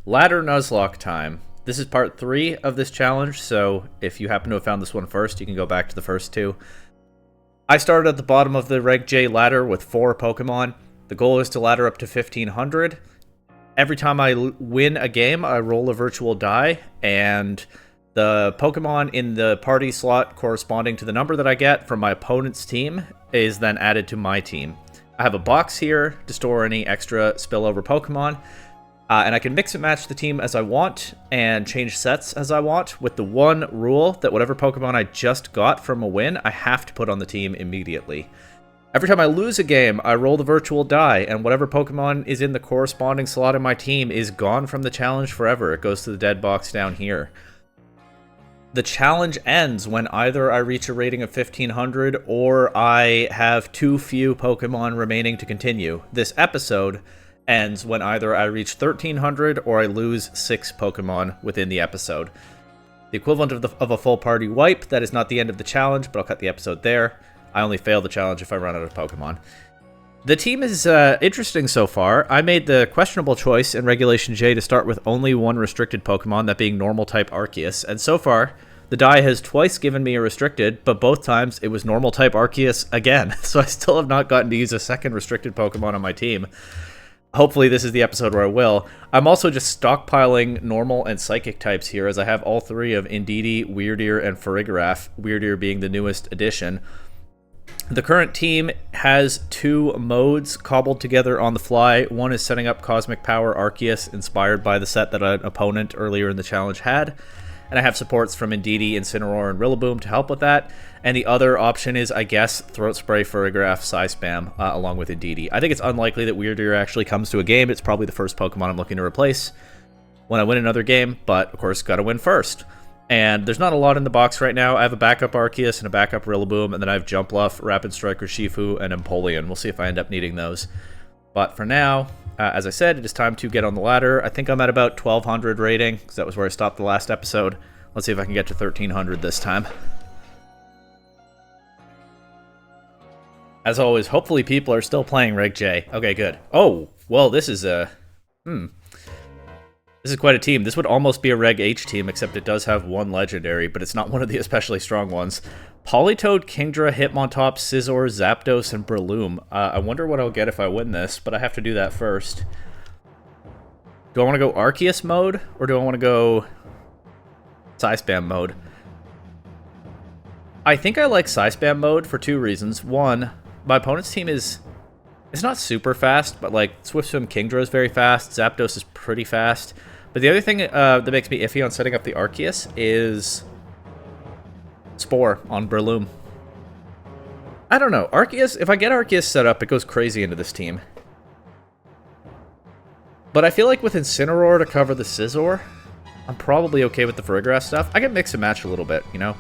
Ladder Nuzlocke time. This is part 3 of this challenge, so if you happen to have found this one first, you can go back to the first two. I started at the bottom of the Reg J ladder with 4 Pokemon. The goal is to ladder up to 1500. Every time I win a game, I roll a virtual die, and the Pokemon in the party slot corresponding to the number that I get from my opponent's team is then added to my team. I have a box here to store any extra spillover Pokemon. And I can mix and match the team as I want and change sets as I want, with the one rule that whatever Pokemon I just got from a win, I have to put on the team immediately. Every time I lose a game, I roll the virtual die, and whatever Pokemon is in the corresponding slot in my team is gone from the challenge forever. It goes to the dead box down here. The challenge ends when either I reach a rating of 1500 or I have too few Pokemon remaining to continue. This episode ends when either I reach 1300 or I lose 6 Pokemon within the episode. The equivalent of a full party wipe. That is not the end of the challenge, but I'll cut the episode there. I only fail the challenge if I run out of Pokemon. The team is interesting so far. I made the questionable choice in Regulation J to start with only one restricted Pokemon, that being normal type Arceus, and so far the die has twice given me a restricted, but both times it was normal type Arceus again, so I still have not gotten to use a second restricted Pokemon on my team. Hopefully this is the episode where I will. I'm also just stockpiling normal and psychic types here, as I have all 3 of Indeedee, Weirdeer, and Farigiraf, Weirdeer being the newest addition. The current team has 2 modes cobbled together on the fly. One is setting up Cosmic Power Arceus, inspired by the set that an opponent earlier in the challenge had. And I have supports from Indeedee, Incineroar, and Rillaboom to help with that. And the other option is, I guess, Throat Spray, Farigiraf, Psyspam, along with Indeedee. I think it's unlikely that Weirdeer actually comes to a game. It's probably the first Pokemon I'm looking to replace when I win another game, but of course, gotta win first. And there's not a lot in the box right now. I have a backup Arceus and a backup Rillaboom, and then I have Jumpluff, Rapid Strike Urshifu, and Empoleon. We'll see if I end up needing those. But for now, as I said, it is time to get on the ladder. I think I'm at about 1200 rating, because that was where I stopped the last episode. Let's see if I can get to 1300 this time. As always, hopefully people are still playing Reg J. Okay, good. Oh, well, this is a... This is quite a team. This would almost be a Reg H team, except it does have 1 legendary, but it's not one of the especially strong ones. Politoed, Kingdra, Hitmontop, Scizor, Zapdos, and Breloom. I wonder what I'll get if I win this, but I have to do that first. Do I want to go Arceus mode, or do I want to go Psyspam mode? I think I like Psyspam mode for 2 reasons. One, my opponent's team is... It's not super fast, but like Swift Swim Kingdra is very fast. Zapdos is pretty fast. But the other thing that makes me iffy on setting up the Arceus is Spore on Breloom. I don't know. Arceus, if I get Arceus set up, it goes crazy into this team. But I feel like with Incineroar to cover the Scizor, I'm probably okay with the Farigiraf stuff. I can mix and match a little bit, you know?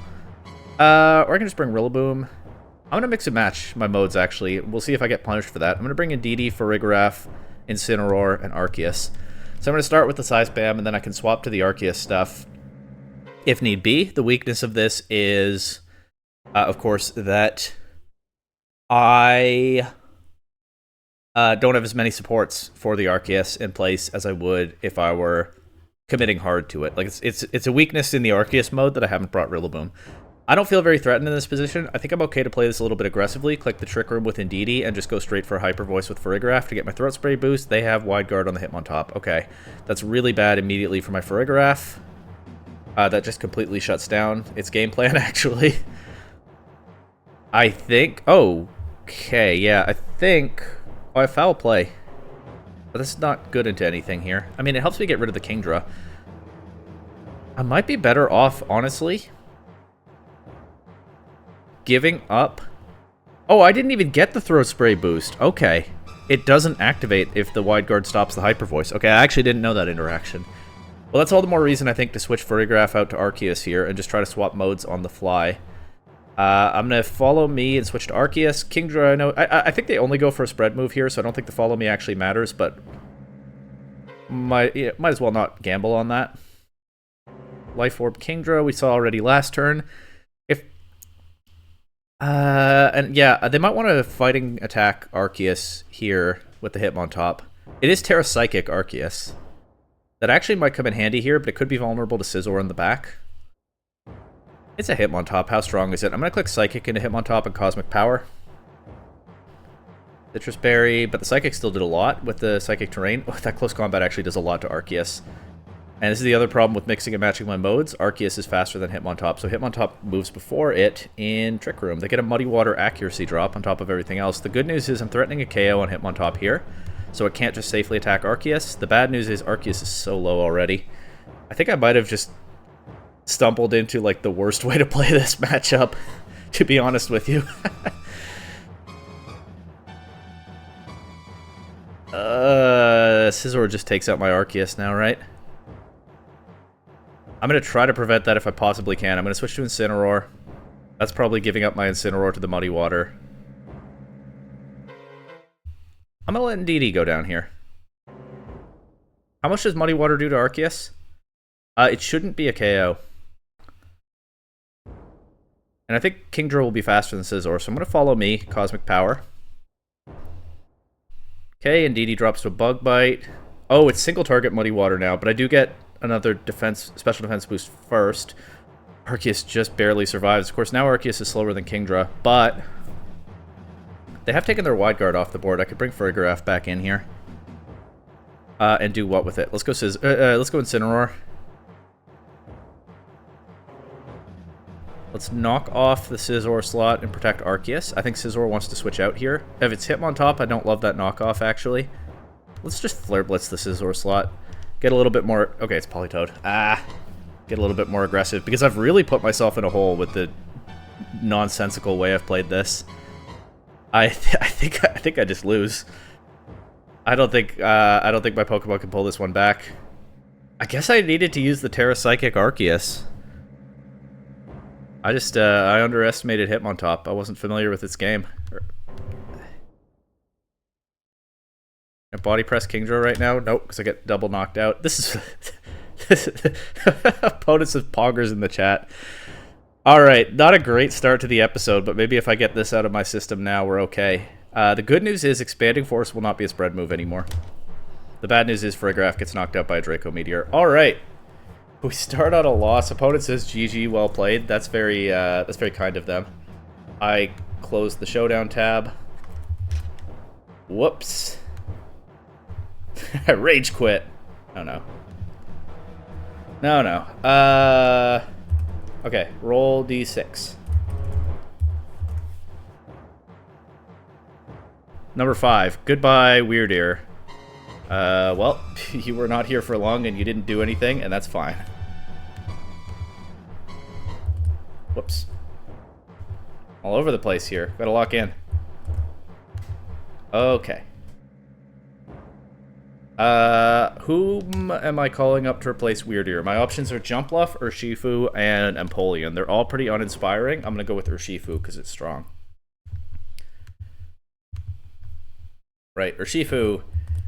Or I can just bring Rillaboom. I'm going to mix and match my modes, actually. We'll see if I get punished for that. I'm going to bring Indeedee, Farigiraf, Incineroar, and Arceus. So I'm going to start with the Psyspam, and then I can swap to the Arceus stuff if need be. The weakness of this is, of course, that I don't have as many supports for the Arceus in place as I would if I were committing hard to it. Like it's a weakness in the Arceus mode that I haven't brought Rillaboom. I don't feel very threatened in this position. I think I'm okay to play this a little bit aggressively, click the Trick Room with Indeedee, and just go straight for Hyper Voice with Farigiraf to get my Throat Spray boost. They have Wide Guard on the Hitmontop. Okay, that's really bad immediately for my Farigiraf. That just completely shuts down its game plan, actually. I think... Oh, okay, yeah, I think... Oh, I foul play. But this is not good into anything here. I mean, it helps me get rid of the Kingdra. I might be better off, honestly, giving up... Oh, I didn't even get the Throat Spray boost. Okay. It doesn't activate if the Wide Guard stops the Hyper Voice. Okay, I actually didn't know that interaction. Well, that's all the more reason, I think, to switch Farigiraf out to Arceus here and just try to swap modes on the fly. I'm going to follow me and switch to Arceus. Kingdra, I know... I think they only go for a spread move here, so I don't think the follow me actually matters, but... might as well not gamble on that. Life Orb Kingdra, we saw already last turn. And yeah, they might want to fighting attack Arceus here with the Hitmontop. It is Terra Psychic Arceus. That actually might come in handy here, but it could be vulnerable to Scizor in the back. It's a Hitmontop. How strong is it? I'm going to click Psychic into Hitmontop and Cosmic Power. Citrus Berry, but the Psychic still did a lot with the Psychic Terrain. Oh, that Close Combat actually does a lot to Arceus. And this is the other problem with mixing and matching my modes. Arceus is faster than Hitmontop, so Hitmontop moves before it in Trick Room. They get a Muddy Water accuracy drop on top of everything else. The good news is I'm threatening a KO on Hitmontop here, so it can't just safely attack Arceus. The bad news is Arceus is so low already. I think I might have just stumbled into like the worst way to play this matchup, to be honest with you. Scizor just takes out my Arceus now, right? I'm going to try to prevent that if I possibly can. I'm going to switch to Incineroar. That's probably giving up my Incineroar to the Muddy Water. I'm going to let Indeedee go down here. How much does Muddy Water do to Arceus? It shouldn't be a KO. And I think Kingdra will be faster than Scizor, so I'm going to follow me, Cosmic Power. Okay, Indeedee drops to a Bug Bite. Oh, it's single target Muddy Water now, but I do get another special defense boost first. Arceus just barely survives. Of course, now Arceus is slower than Kingdra, but they have taken their Wide Guard off the board. I could bring Farigiraf back in here. And do what with it? Let's go Incineroar. Let's knock off the Scizor slot and protect Arceus. I think Scizor wants to switch out here. If it's Hitmontop, I don't love that knockoff, actually. Let's just Flare Blitz the Scizor slot. Get a little bit more... Okay, it's Politoed. Get a little bit more aggressive, because I've really put myself in a hole with the nonsensical way I've played this. I think I just lose. I don't think my Pokemon can pull this one back. I guess I needed to use the Terra Psychic Arceus. I underestimated Hitmontop. I wasn't familiar with its game. Body press Kingdra right now? Nope, because I get double knocked out. This is... Opponents of Poggers in the chat. Alright, not a great start to the episode, but maybe if I get this out of my system now, we're okay. The good news is Expanding Force will not be a spread move anymore. The bad news is Farigiraf gets knocked out by a Draco Meteor. Alright. We start on a loss. Opponent says GG, well played. That's very kind of them. I close the Showdown tab. Whoops. Rage quit. Oh no. No. Okay, roll D6. Number 5. Goodbye, Weird Ear. Well, you were not here for long and you didn't do anything, and that's fine. Whoops. All over the place here. Gotta lock in. Okay. Whom am I calling up to replace Weird Ear? My options are Jumpluff, Urshifu, and Empoleon. They're all pretty uninspiring. I'm gonna go with Urshifu because it's strong. Right, Urshifu.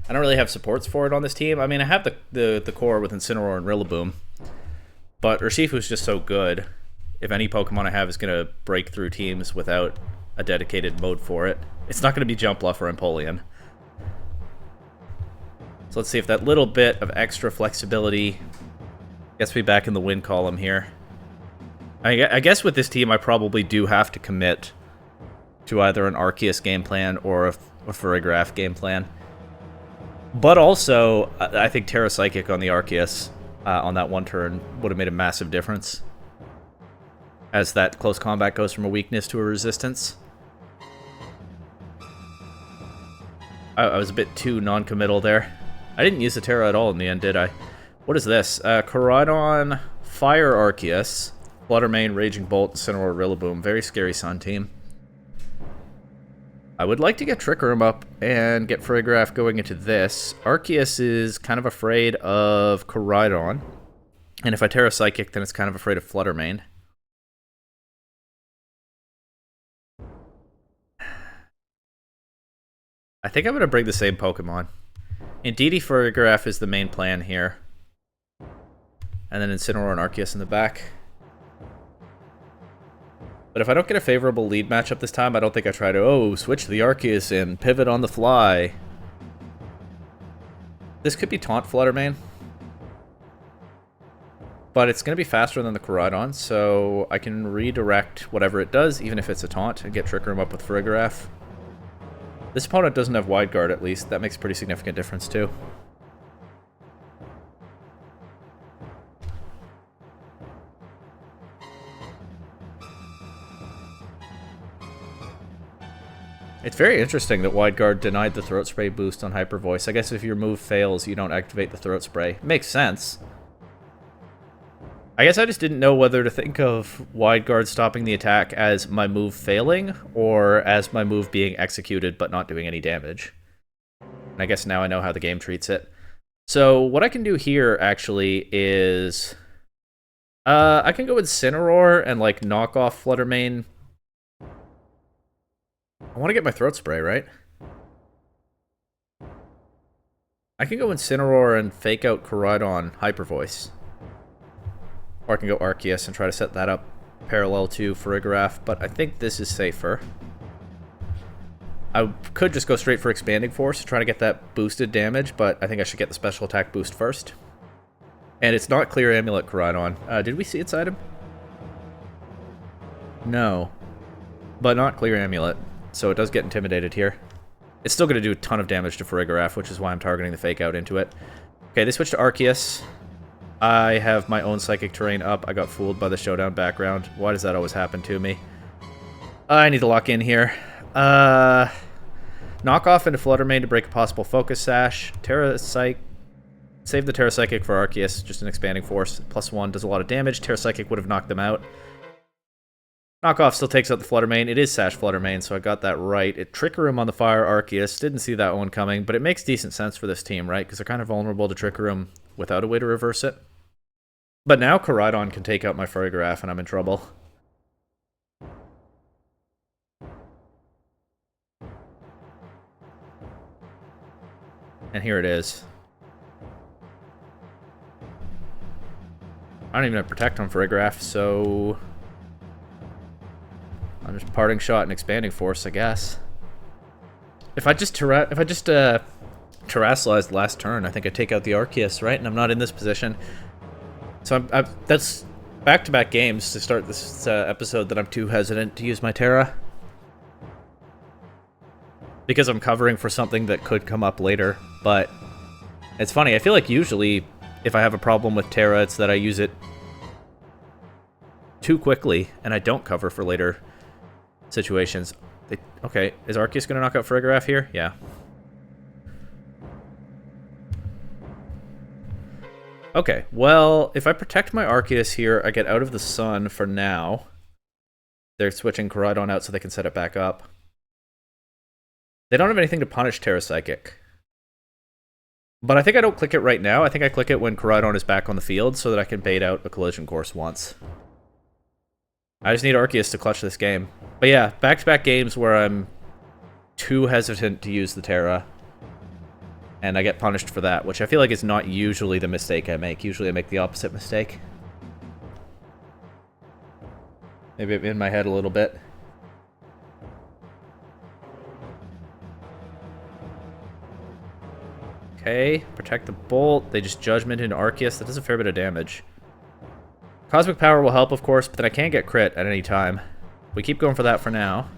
I don't really have supports for it on this team. I mean, I have the core with Incineroar and Rillaboom, but Urshifu's just so good. If any Pokemon I have is going to break through teams without a dedicated mode for it, it's not going to be Jumpluff or Empoleon. So let's see if that little bit of extra flexibility gets me back in the win column here. I guess with this team, I probably do have to commit to either an Arceus game plan or a Farigiraf game plan. But also, I think Terra Psychic on the Arceus on that one turn would have made a massive difference, as that close combat goes from a weakness to a resistance. I was a bit too non-committal there. I didn't use the Terra at all in the end, did I? What is this? Koraidon, Fire Arceus, Fluttermane, Raging Bolt, Incineroar, Rillaboom. Very scary Sun team. I would like to get Trick Room up and get Farigiraf going into this. Arceus is kind of afraid of Koraidon. And if I Terra Psychic, then it's kind of afraid of Fluttermane. I think I'm going to bring the same Pokemon. Indeedee Farigiraf is the main plan here. And then Incineroar and Arceus in the back. But if I don't get a favorable lead matchup this time, I don't think I try to, switch the Arceus and pivot on the fly. This could be Taunt Fluttermane. but it's going to be faster than the Koraidon, so I can redirect whatever it does, even if it's a taunt, and get Trick Room up with Farigiraf. This opponent doesn't have Wide Guard, at least. That makes a pretty significant difference, too. It's very interesting that Wide Guard denied the Throat Spray boost on Hyper Voice. I guess if your move fails, you don't activate the Throat Spray. Makes sense. I guess I just didn't know whether to think of Wide Guard stopping the attack as my move failing, or as my move being executed but not doing any damage. And I guess now I know how the game treats it. So what I can do here, actually, is... I can go with Incineroar and, like, knock off Fluttermane. I want to get my Throat Spray, right? I can go Incineroar and fake out Koraidon Hyper Voice. Or I can go Arceus and try to set that up parallel to Farigiraf, but I think this is safer. I could just go straight for Expanding Force to try to get that boosted damage, but I think I should get the special attack boost first. And it's not Clear Amulet Koraidon. Did we see its item? No. But not Clear Amulet, so it does get intimidated here. It's still going to do a ton of damage to Farigiraf, which is why I'm targeting the Fake Out into it. Okay, they switched to Arceus. I have my own Psychic Terrain up. I got fooled by the Showdown background. Why does that always happen to me? I need to lock in here. Knock off into Fluttermane to break a possible Focus Sash. Save the Terra Psychic for Arceus, just an Expanding Force. +1 does a lot of damage. Terra Psychic would have knocked them out. Knockoff still takes out the Fluttermane. It is Sash Fluttermane, so I got that right. It Trick Room on the Fire Arceus. Didn't see that one coming, but it makes decent sense for this team, right? Because they're kind of vulnerable to Trick Room without a way to reverse it. But now Koraidon can take out my Farigiraf, and I'm in trouble. And here it is. I don't even have Protect on Farigiraf, so... I'm just Parting Shot and Expanding Force, I guess. If I just Terrasilize the last turn, I think I take out the Arceus, right? And I'm not in this position. So that's back-to-back games to start this episode that I'm too hesitant to use my Terra. Because I'm covering for something that could come up later. But it's funny, I feel like usually if I have a problem with Terra, it's that I use it too quickly and I don't cover for later situations. Okay, is Arceus going to knock out Farigiraf here? Yeah. Okay, well, if I protect my Arceus here, I get out of the sun for now. They're switching Koraidon out so they can set it back up. They don't have anything to punish Terra Psychic. But I think I don't click it right now. I think I click it when Koraidon is back on the field so that I can bait out a Collision Course once. I just need Arceus to clutch this game. But yeah, back-to-back games where I'm too hesitant to use the Terra. And I get punished for that, which I feel like is not usually the mistake I make. Usually I make the opposite mistake. Maybe I'm in my head a little bit. Okay, protect the Bolt. They just Judgment into Arceus. That does a fair bit of damage. Cosmic Power will help, of course, but then I can't get crit at any time. We keep going for that for now.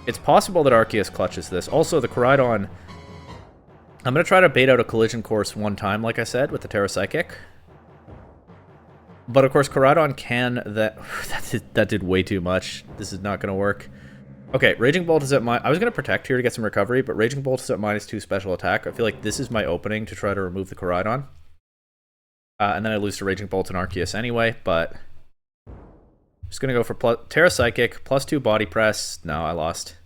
It's possible that Arceus clutches this. Also, the Koraidon... I'm going to try to bait out a Collision Course one time, like I said, with the Terra Psychic. But, of course, Koraidon can... That did way too much. This is not going to work. Okay, Raging Bolt is at I was going to Protect here to get some recovery, but Raging Bolt is at -2 special attack. I feel like this is my opening to try to remove the Koraidon. And then I lose to Raging Bolt and Arceus anyway, but... I'm just going to go for Terra Psychic, +2 Body Press. No, I lost.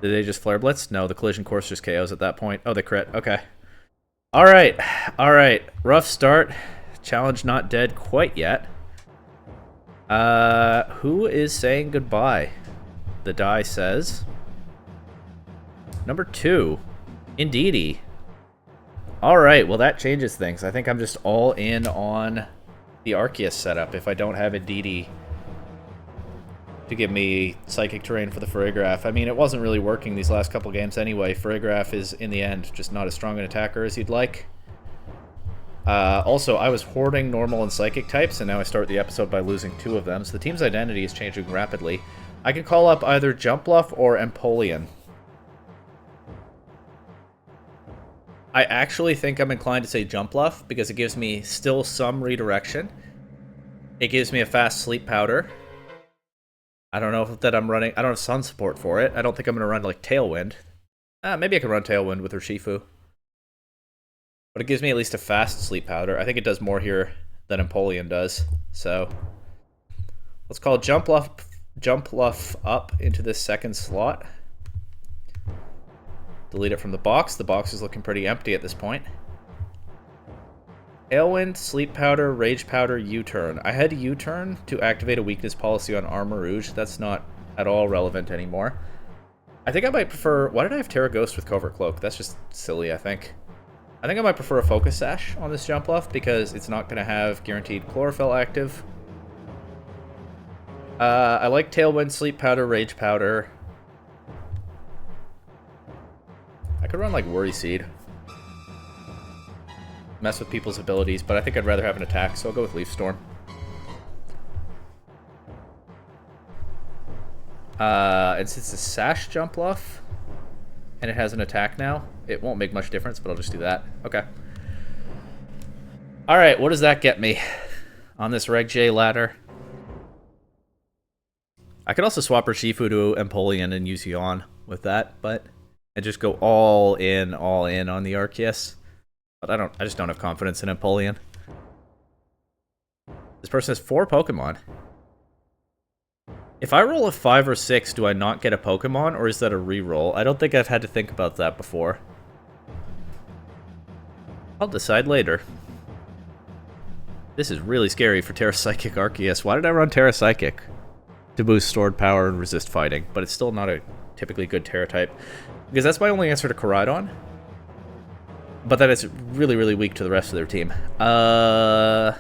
Did they just Flare Blitz? No, the Collision Course just KOs at that point. Oh, they crit. Okay. Alright. Alright. Rough start. Challenge not dead quite yet. Who is saying goodbye? The die says... Number 2. Indeedy. Alright, well that changes things. I think I'm just all in on the Arceus setup if I don't have Indeedy to give me Psychic Terrain for the Farigiraf. I mean, it wasn't really working these last couple games anyway. Farigiraf is, in the end, just not as strong an attacker as you'd like. Also, I was hoarding normal and psychic types, and now I start the episode by losing 2 of them, so the team's identity is changing rapidly. I can call up either Jumpluff or Empoleon. I actually think I'm inclined to say Jumpluff, because it gives me still some redirection. It gives me a fast Sleep Powder. I don't know that I'm running... I don't have Sun support for it. I don't think I'm going to run, like, Tailwind. Maybe I can run Tailwind with Urshifu. But it gives me at least a fast Sleep Powder. I think it does more here than Empoleon does. So, let's call Jumpluff up into this second slot. Delete it from the box. The box is looking pretty empty at this point. Tailwind, Sleep Powder, Rage Powder, U-Turn. I had U-Turn to activate a weakness policy on Armor Rouge. That's not at all relevant anymore. I think I might prefer... Why did I have Terra Ghost with Covert Cloak? That's just silly, I think. I think I might prefer a Focus Sash on this Jumpluff because it's not going to have guaranteed Chlorophyll active. I like Tailwind, Sleep Powder, Rage Powder. I could run like Worry Seed. Mess with people's abilities, but I think I'd rather have an attack, so I'll go with Leaf Storm. And since it's a Sash Jumpluff, and it has an attack now, it won't make much difference, but I'll just do that. Okay. Alright, what does that get me on this Reg J ladder? I could also swap Urshifu to Empoleon and use Yawn with that, but... And just go all in on the Arceus. But I just don't have confidence in Empoleon. This person has 4 Pokemon. If I roll a 5 or 6, do I not get a Pokemon, or is that a reroll? I don't think I've had to think about that before. I'll decide later. This is really scary for Terra Psychic Arceus. Why did I run Terra Psychic? To boost stored power and resist fighting, but it's still not a typically good Terra type. Because that's my only answer to Koraidon. But then it's really, really weak to the rest of their team. Okay,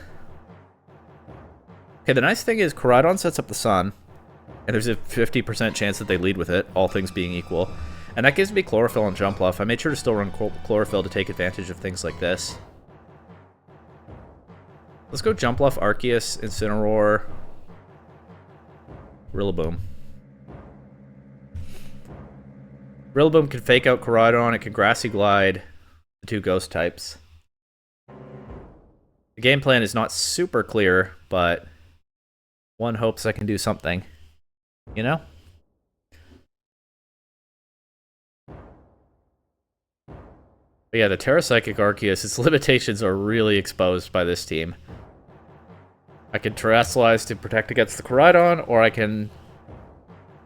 the nice thing is Koraidon sets up the Sun. And there's a 50% chance that they lead with it, all things being equal. And that gives me Chlorophyll and Jumpluff. I made sure to still run Chlorophyll to take advantage of things like this. Let's go Jumpluff, Arceus, Incineroar, Rillaboom. Rillaboom can fake out Koraidon, it can Grassy Glide the 2 ghost types. The game plan is not super clear, but one hopes I can do something. You know? But yeah, the Terra Psychic Arceus, its limitations are really exposed by this team. I can Terrasilize to protect against the Koraidon, or I can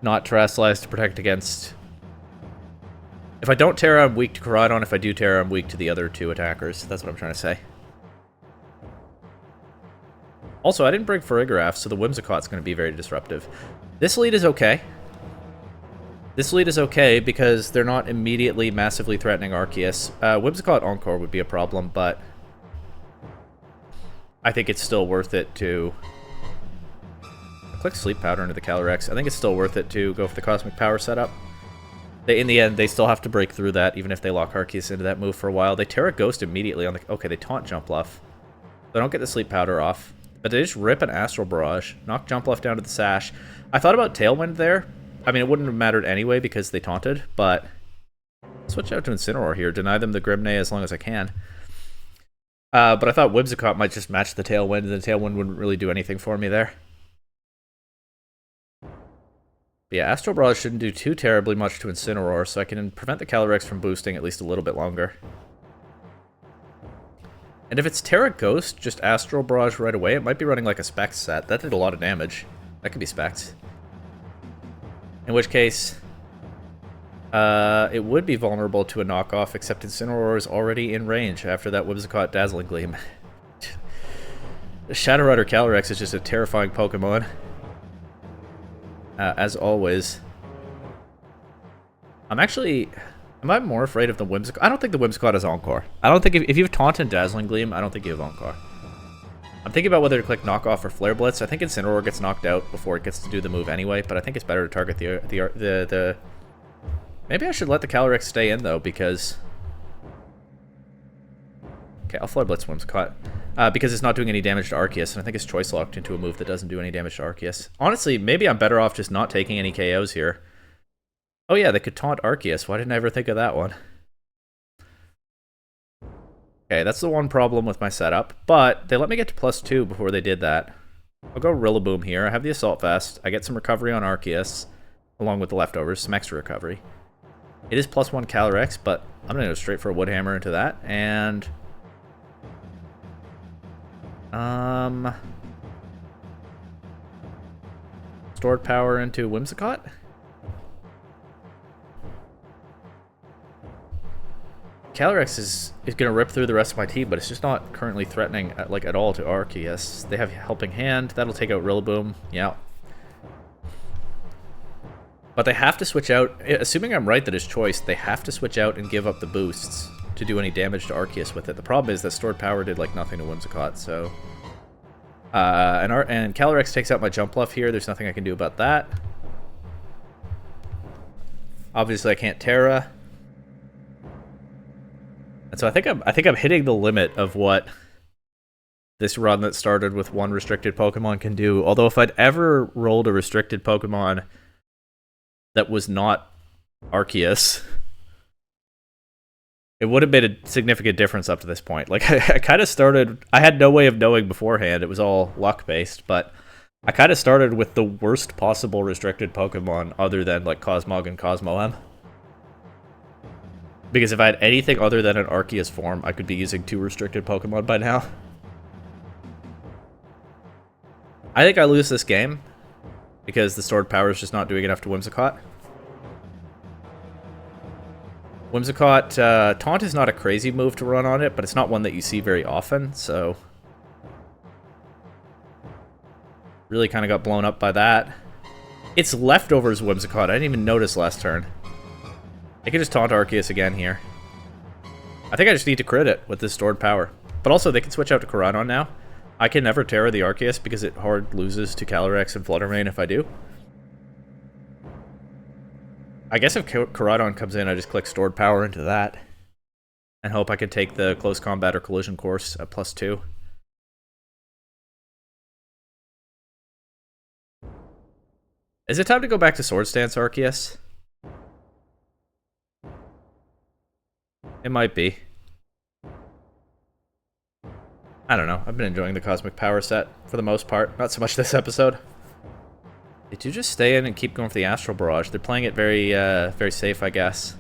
not Terrasilize to protect against... If I don't Terra, I'm weak to Koraidon. If I do Terra, I'm weak to the other 2 attackers. That's what I'm trying to say. Also, I didn't bring Farigiraf, so the Whimsicott's going to be very disruptive. This lead is okay. This lead is okay because they're not immediately massively threatening Arceus. Whimsicott Encore would be a problem, but I think it's still worth it to... Click Sleep Powder into the Calyrex. I think it's still worth it to go for the Cosmic Power setup. In the end, they still have to break through that, even if they lock Arceus into that move for a while. They Terra Ghost immediately on the... Okay, they taunt Jumpluff. They don't get the Sleep Powder off. But they just rip an Astral Barrage. Knock Jumpluff down to the Sash. I thought about Tailwind there. I mean, it wouldn't have mattered anyway because they taunted, but... Switch out to Incineroar here. Deny them the Grimnay as long as I can. But I thought Whimsicott might just match the Tailwind, and the Tailwind wouldn't really do anything for me there. But yeah, Astral Barrage shouldn't do too terribly much to Incineroar, so I can prevent the Calyrex from boosting at least a little bit longer. And if it's Terra Ghost, just Astral Barrage right away, it might be running like a Specs set. That did a lot of damage. That could be Specs. In which case, it would be vulnerable to a knockoff, except Incineroar is already in range after that Whimsicott Dazzling Gleam. The Shadow Rider Calyrex is just a terrifying Pokemon. As always. Am I more afraid of the Whimsicott? I don't think the Whimsicott has Encore. I don't think if you have Taunt and Dazzling Gleam, I don't think you have Encore. I'm thinking about whether to click Knockoff or Flare Blitz. I think Incineroar gets knocked out before it gets to do the move anyway, but I think it's better to target the Maybe I should let the Calyrex stay in, though, because... Okay, I'll Flood Blitz Whimsicott. Because it's not doing any damage to Arceus, and I think it's choice locked into a move that doesn't do any damage to Arceus. Honestly, maybe I'm better off just not taking any KOs here. Oh yeah, they could taunt Arceus. Why didn't I ever think of that one? Okay, that's the one problem with my setup, but they let me get to +2 before they did that. I'll go Rillaboom here. I have the Assault Vest. I get some recovery on Arceus, along with the leftovers, some extra recovery. It is +1 Calyrex, but I'm going to go straight for a Wood Hammer into that, and... Stored Power into Whimsicott? Calyrex is going to rip through the rest of my team, but it's just not currently threatening at all to Arceus. They have Helping Hand. That'll take out Rillaboom. Yeah. But they have to switch out, assuming I'm right that it's choice, they have to switch out and give up the boosts to do any damage to Arceus with it. The problem is that Stored Power did like nothing to Whimsicott, so... and Calyrex takes out my Jump Bluff here. There's nothing I can do about that. Obviously I can't Terra. And so I think I'm hitting the limit of what this run that started with one restricted Pokemon can do. Although if I'd ever rolled a restricted Pokemon that was not Arceus, it would have made a significant difference up to this point. Like, I kind of started... I had no way of knowing beforehand. It was all luck-based, but I kind of started with the worst possible restricted Pokemon other than, like, Cosmog and Cosmoem. Because if I had anything other than an Arceus form, I could be using 2 restricted Pokemon by now. I think I lose this game because the Stored Power is just not doing enough to Whimsicott. Whimsicott, Taunt is not a crazy move to run on it, but it's not one that you see very often, so... Really kind of got blown up by that. It's Leftovers Whimsicott. I didn't even notice last turn. I can just taunt Arceus again here. I think I just need to crit it with this Stored Power. But also, they can switch out to Koraidon now. I can never Terra the Arceus because it hard loses to Calyrex and Fluttermane if I do. I guess if Koraidon comes in, I just click Stored Power into that. And hope I can take the Close Combat or Collision course at +2. Is it time to go back to Sword Stance Arceus? It might be. I don't know. I've been enjoying the Cosmic Power set for the most part. Not so much this episode. They do just stay in and keep going for the Astral Barrage. They're playing it very, very safe, I guess.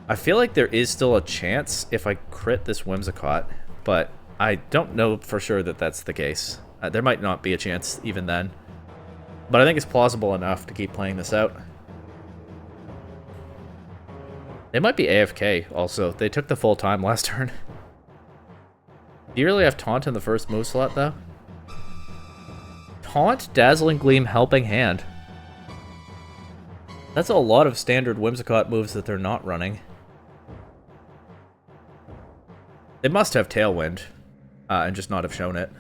I feel like there is still a chance if I crit this Whimsicott, but I don't know for sure that that's the case. There might not be a chance even then. But I think it's plausible enough to keep playing this out. They might be AFK, also. They took the full time last turn. Do you really have Taunt in the first move slot, though? Taunt, Dazzling Gleam, Helping Hand. That's a lot of standard Whimsicott moves that they're not running. They must have Tailwind, and just not have shown it.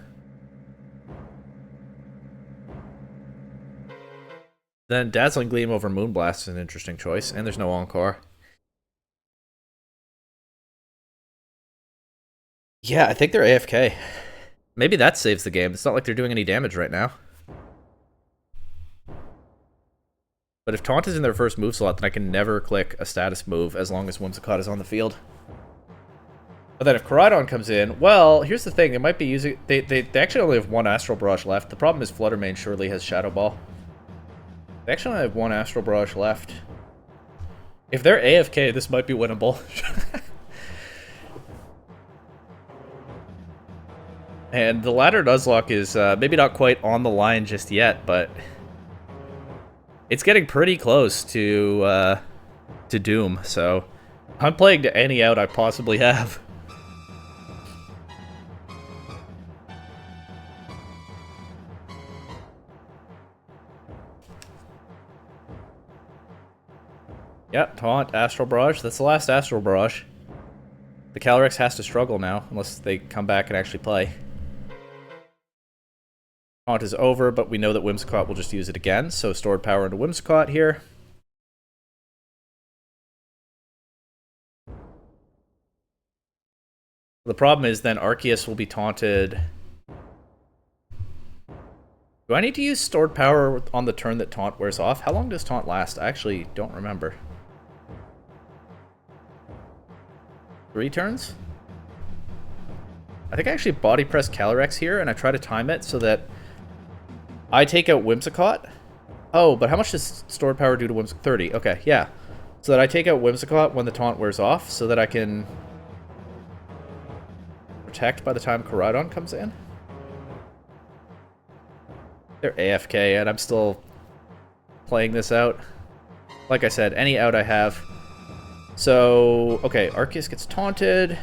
Then Dazzling Gleam over Moonblast is an interesting choice, and there's no Encore. Yeah, I think they're AFK. Maybe that saves the game. It's not like they're doing any damage right now. But if Taunt is in their first move slot, then I can never click a status move as long as Whimsicott is on the field. But then if Koraidon comes in, well, here's the thing. They might be using... They actually only have 1 Astral Barrage left. The problem is Fluttermane surely has Shadow Ball. They actually only have 1 Astral Barrage left. If they're AFK, this might be winnable. And the ladder Nuzlocke is maybe not quite on the line just yet, but it's getting pretty close to Doom, so I'm playing to any out I possibly have. Yep, Taunt, Astral Barrage. That's the last Astral Barrage. The Calyrex has to struggle now, unless they come back and actually play. Taunt is over, but we know that Whimsicott will just use it again, so Stored Power into Whimsicott here. The problem is then Arceus will be taunted. Do I need to use stored power on the turn that taunt wears off? How long does taunt last? I actually don't remember. 3 turns? I think I actually body press Calyrex here, and I try to time it so that I take out Whimsicott. Oh, but how much does stored power do to Whimsicott? 30. Okay, yeah. So that I take out Whimsicott when the taunt wears off, so that I can protect by the time Koraidon comes in. They're AFK, and I'm still playing this out. Like I said, any out I have. So, okay, Arceus gets taunted.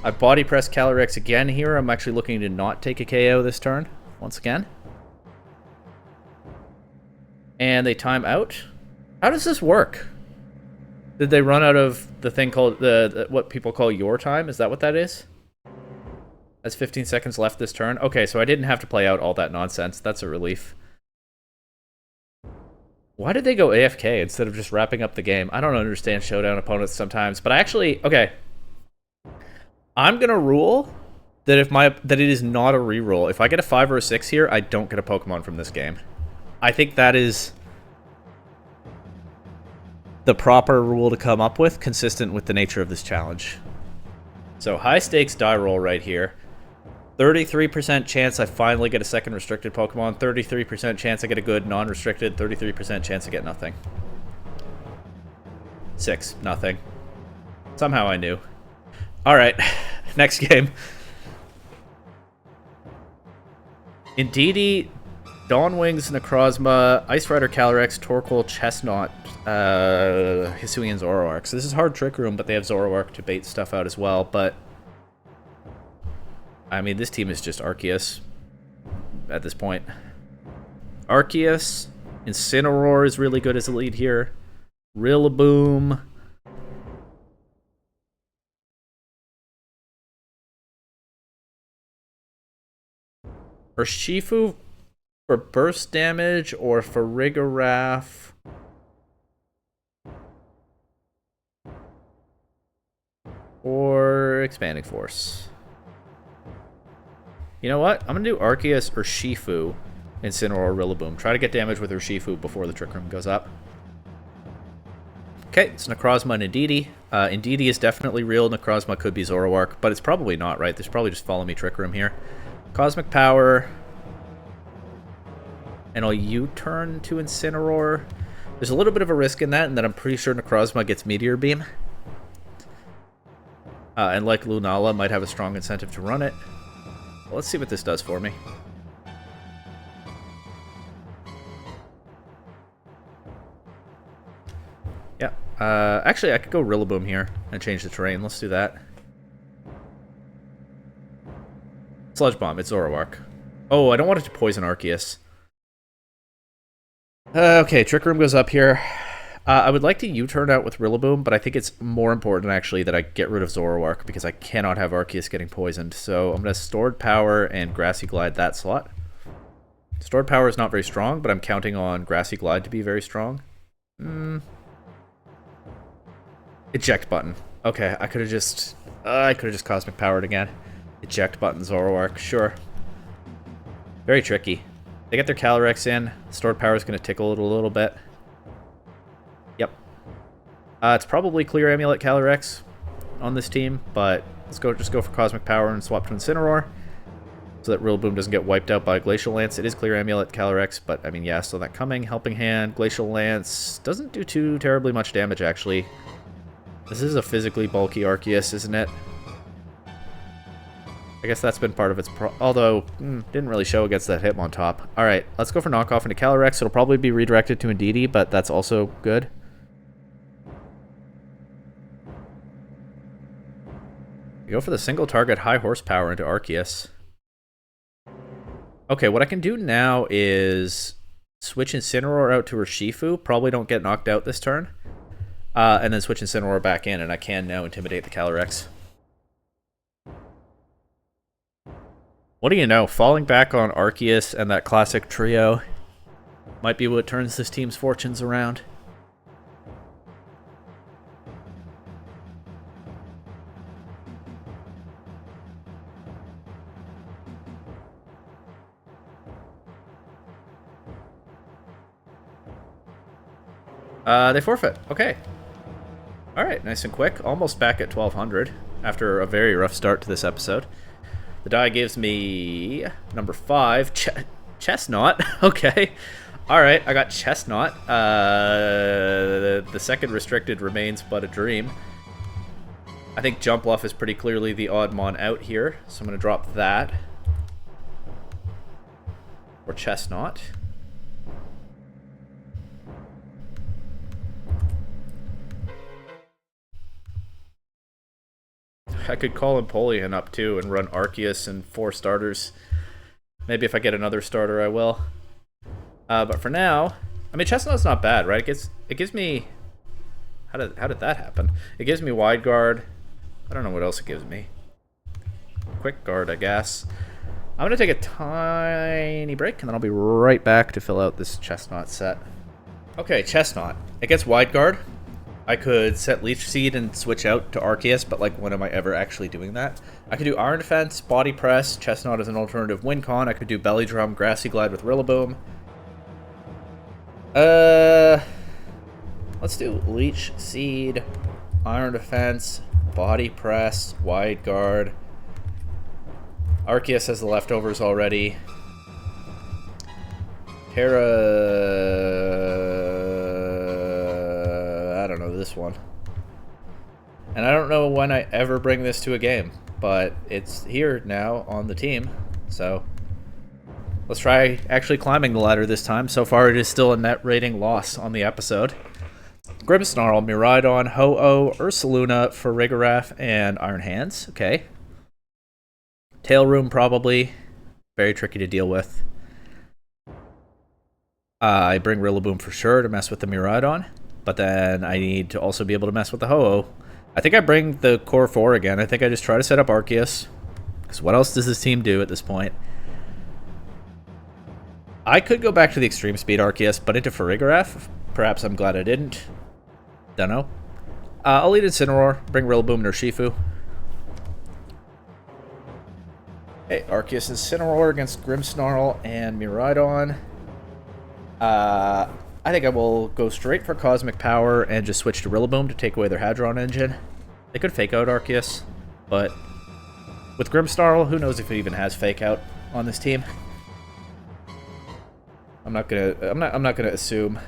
I body press Calyrex again here. I'm actually looking to not take a KO this turn, once again. And they time out. How does this work? Did they run out of the thing called, what people call your time? Is that what that is? Has 15 seconds left this turn. Okay, so I didn't have to play out all that nonsense. That's a relief. Why did they go AFK instead of just wrapping up the game? I don't understand showdown opponents sometimes, but I actually, okay. I'm gonna rule that that it is not a reroll. If I get a 5 or a 6 here, I don't get a Pokemon from this game. I think that is the proper rule to come up with, consistent with the nature of this challenge. So high stakes die roll right here. 33% chance I finally get a second restricted Pokemon, 33% chance I get a good non-restricted, 33% chance I get nothing. 6, nothing. Somehow I knew. Alright, next game. Indeedee, Dawnwings, Necrozma, Ice Rider Calyrex, Torkoal, Chestnut, Hisuian Zoroark. So this is hard Trick Room, but they have Zoroark to bait stuff out as well, but I mean, this team is just Arceus at this point. Arceus, Incineroar is really good as a lead here. Rillaboom. Urshifu for burst damage or for Farigiraf. Or Expanding Force. You know what? I'm going to do Arceus, Urshifu, Incineroar, Rillaboom. Try to get damage with Urshifu before the Trick Room goes up. Okay, it's Necrozma and Indeedee. Indeedee is definitely real. Necrozma could be Zoroark, but it's probably not, right? There's probably just Follow Me Trick Room here. Cosmic Power. And I'll U-turn to Incineroar. There's a little bit of a risk in that, and then I'm pretty sure Necrozma gets Meteor Beam. And like Lunala, might have a strong incentive to run it. Well, let's see what this does for me. Yeah. Actually, I could go Rillaboom here and change the terrain. Let's do that. Sludge Bomb. It's Zoroark. Oh, I don't want it to poison Arceus. Okay, Trick Room goes up here. I would like to U-turn out with Rillaboom, but I think it's more important, actually, that I get rid of Zoroark, because I cannot have Arceus getting poisoned. So I'm going to Stored Power and Grassy Glide that slot. Stored Power is not very strong, but I'm counting on Grassy Glide to be very strong. Eject button. Okay, I could have just Cosmic Powered again. Eject button Zoroark, sure. Very tricky. They get their Calyrex in. Stored Power is going to tickle it a little bit. Yep. It's probably Clear Amulet Calyrex on this team, but let's just go for Cosmic Power and swap to Incineroar so that Rillaboom doesn't get wiped out by Glacial Lance. It is Clear Amulet Calyrex, but I mean, yeah, so that coming. Helping Hand, Glacial Lance doesn't do too terribly much damage, actually. This is a physically bulky Arceus, isn't it? I guess that's been part of its although, didn't really show against that Hitmontop. Alright, let's go for knockoff into Calyrex. It'll probably be redirected to Indeedee, but that's also good. We go for the single target high horsepower into Arceus. Okay, what I can do now is switch Incineroar out to Urshifu. Probably don't get knocked out this turn. And then switch Incineroar back in, and I can now intimidate the Calyrex. What do you know? Falling back on Arceus and that classic trio might be what turns this team's fortunes around. They forfeit. Okay. Alright, nice and quick. Almost back at 1200 after a very rough start to this episode. The die gives me number 5, Chestnut. Okay. Alright, I got Chestnut. The second restricted remains but a dream. I think Jump Bluff is pretty clearly the odd mon out here, so I'm going to drop that. Or Chestnut. I could call Empoleon up too and run Arceus and 4 starters. Maybe if I get another starter, I will. But for now, I mean, Chestnut's not bad, right? It gives me... How did that happen? It gives me Wide Guard. I don't know what else it gives me. Quick Guard, I guess. I'm going to take a tiny break, and then I'll be right back to fill out this Chestnut set. Okay, Chestnut. It gets Wide Guard. I could set Leech Seed and switch out to Arceus, but like, when am I ever actually doing that? I could do Iron Defense, Body Press, Chestnut as an alternative Win Con. I could do Belly Drum, Grassy Glide with Rillaboom. Let's do Leech Seed, Iron Defense, Body Press, Wide Guard. Arceus has the leftovers already. I don't know this one. And I don't know when I ever bring this to a game, but it's here now on the team, so let's try actually climbing the ladder this time. So far it is still a net rating loss on the episode. Grimmsnarl, Miraidon, Ho-Oh, Ursaluna, Farigiraf, and Iron Hands. Okay. Tail Room probably. Very tricky to deal with. I bring Rillaboom for sure to mess with the Miraidon, but then I need to also be able to mess with the Ho-Oh. I think I bring the Core 4 again. I think I just try to set up Arceus, because what else does this team do at this point? I could go back to the Extreme Speed Arceus, but into Farigiraf. Perhaps I'm glad I didn't. Don't know. I'll lead Incineroar, bring Rillaboom and Urshifu. Okay, Arceus Incineroar against Grimmsnarl and Miraidon. I think I will go straight for Cosmic Power and just switch to Rillaboom to take away their Hadron engine. They could fake out Arceus, but with Grimmsnarl, who knows if it even has fake out on this team. I'm not gonna assume.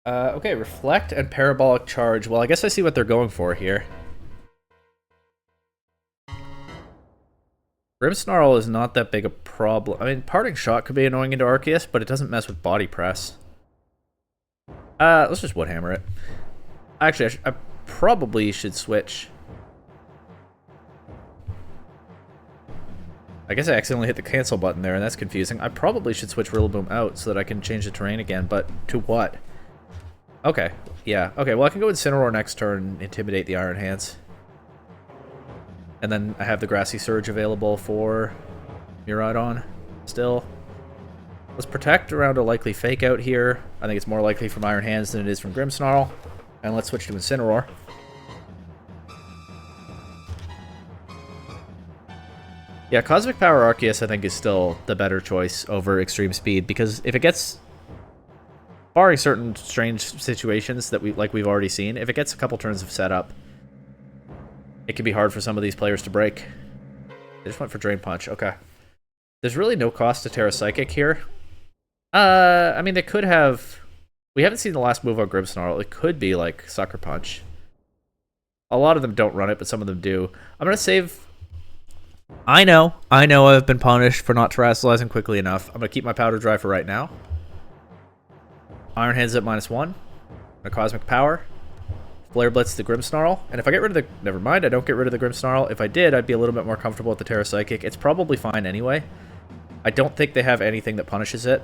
Okay, Reflect and Parabolic Charge. Well, I guess I see what they're going for here. Grimmsnarl is not that big a problem. I mean, Parting Shot could be annoying into Arceus, but it doesn't mess with Body Press. Let's just Woodhammer it. Actually, I probably should switch. I guess I accidentally hit the cancel button there, and that's confusing. I probably should switch Rillaboom out so that I can change the terrain again, but to what? Okay, yeah. Okay, well I can go Incineroar next turn, intimidate the Iron Hands. And then I have the Grassy Surge available for Miraidon still. Let's protect around a likely fake out here. I think it's more likely from Iron Hands than it is from Grimmsnarl. And let's switch to Incineroar. Yeah, Cosmic Power Arceus I think is still the better choice over Extreme Speed, because if it gets, barring certain strange situations that we've already seen, if it gets a couple turns of setup, it can be hard for some of these players to break. They just went for Drain Punch. Okay. There's really no cost to Terra Psychic here. I mean, they could have... We haven't seen the last move on Grimmsnarl. It could be like Sucker Punch. A lot of them don't run it, but some of them do. I'm going to save... I know I've been punished for not terrestrializing quickly enough. I'm going to keep my Powder Dry for right now. Iron Hands at -1. A Cosmic Power. Flare Blitz the Grimmsnarl. And if I get rid of the... Never mind, I don't get rid of the Grimmsnarl. If I did, I'd be a little bit more comfortable with the Terra Psychic. It's probably fine anyway. I don't think they have anything that punishes it.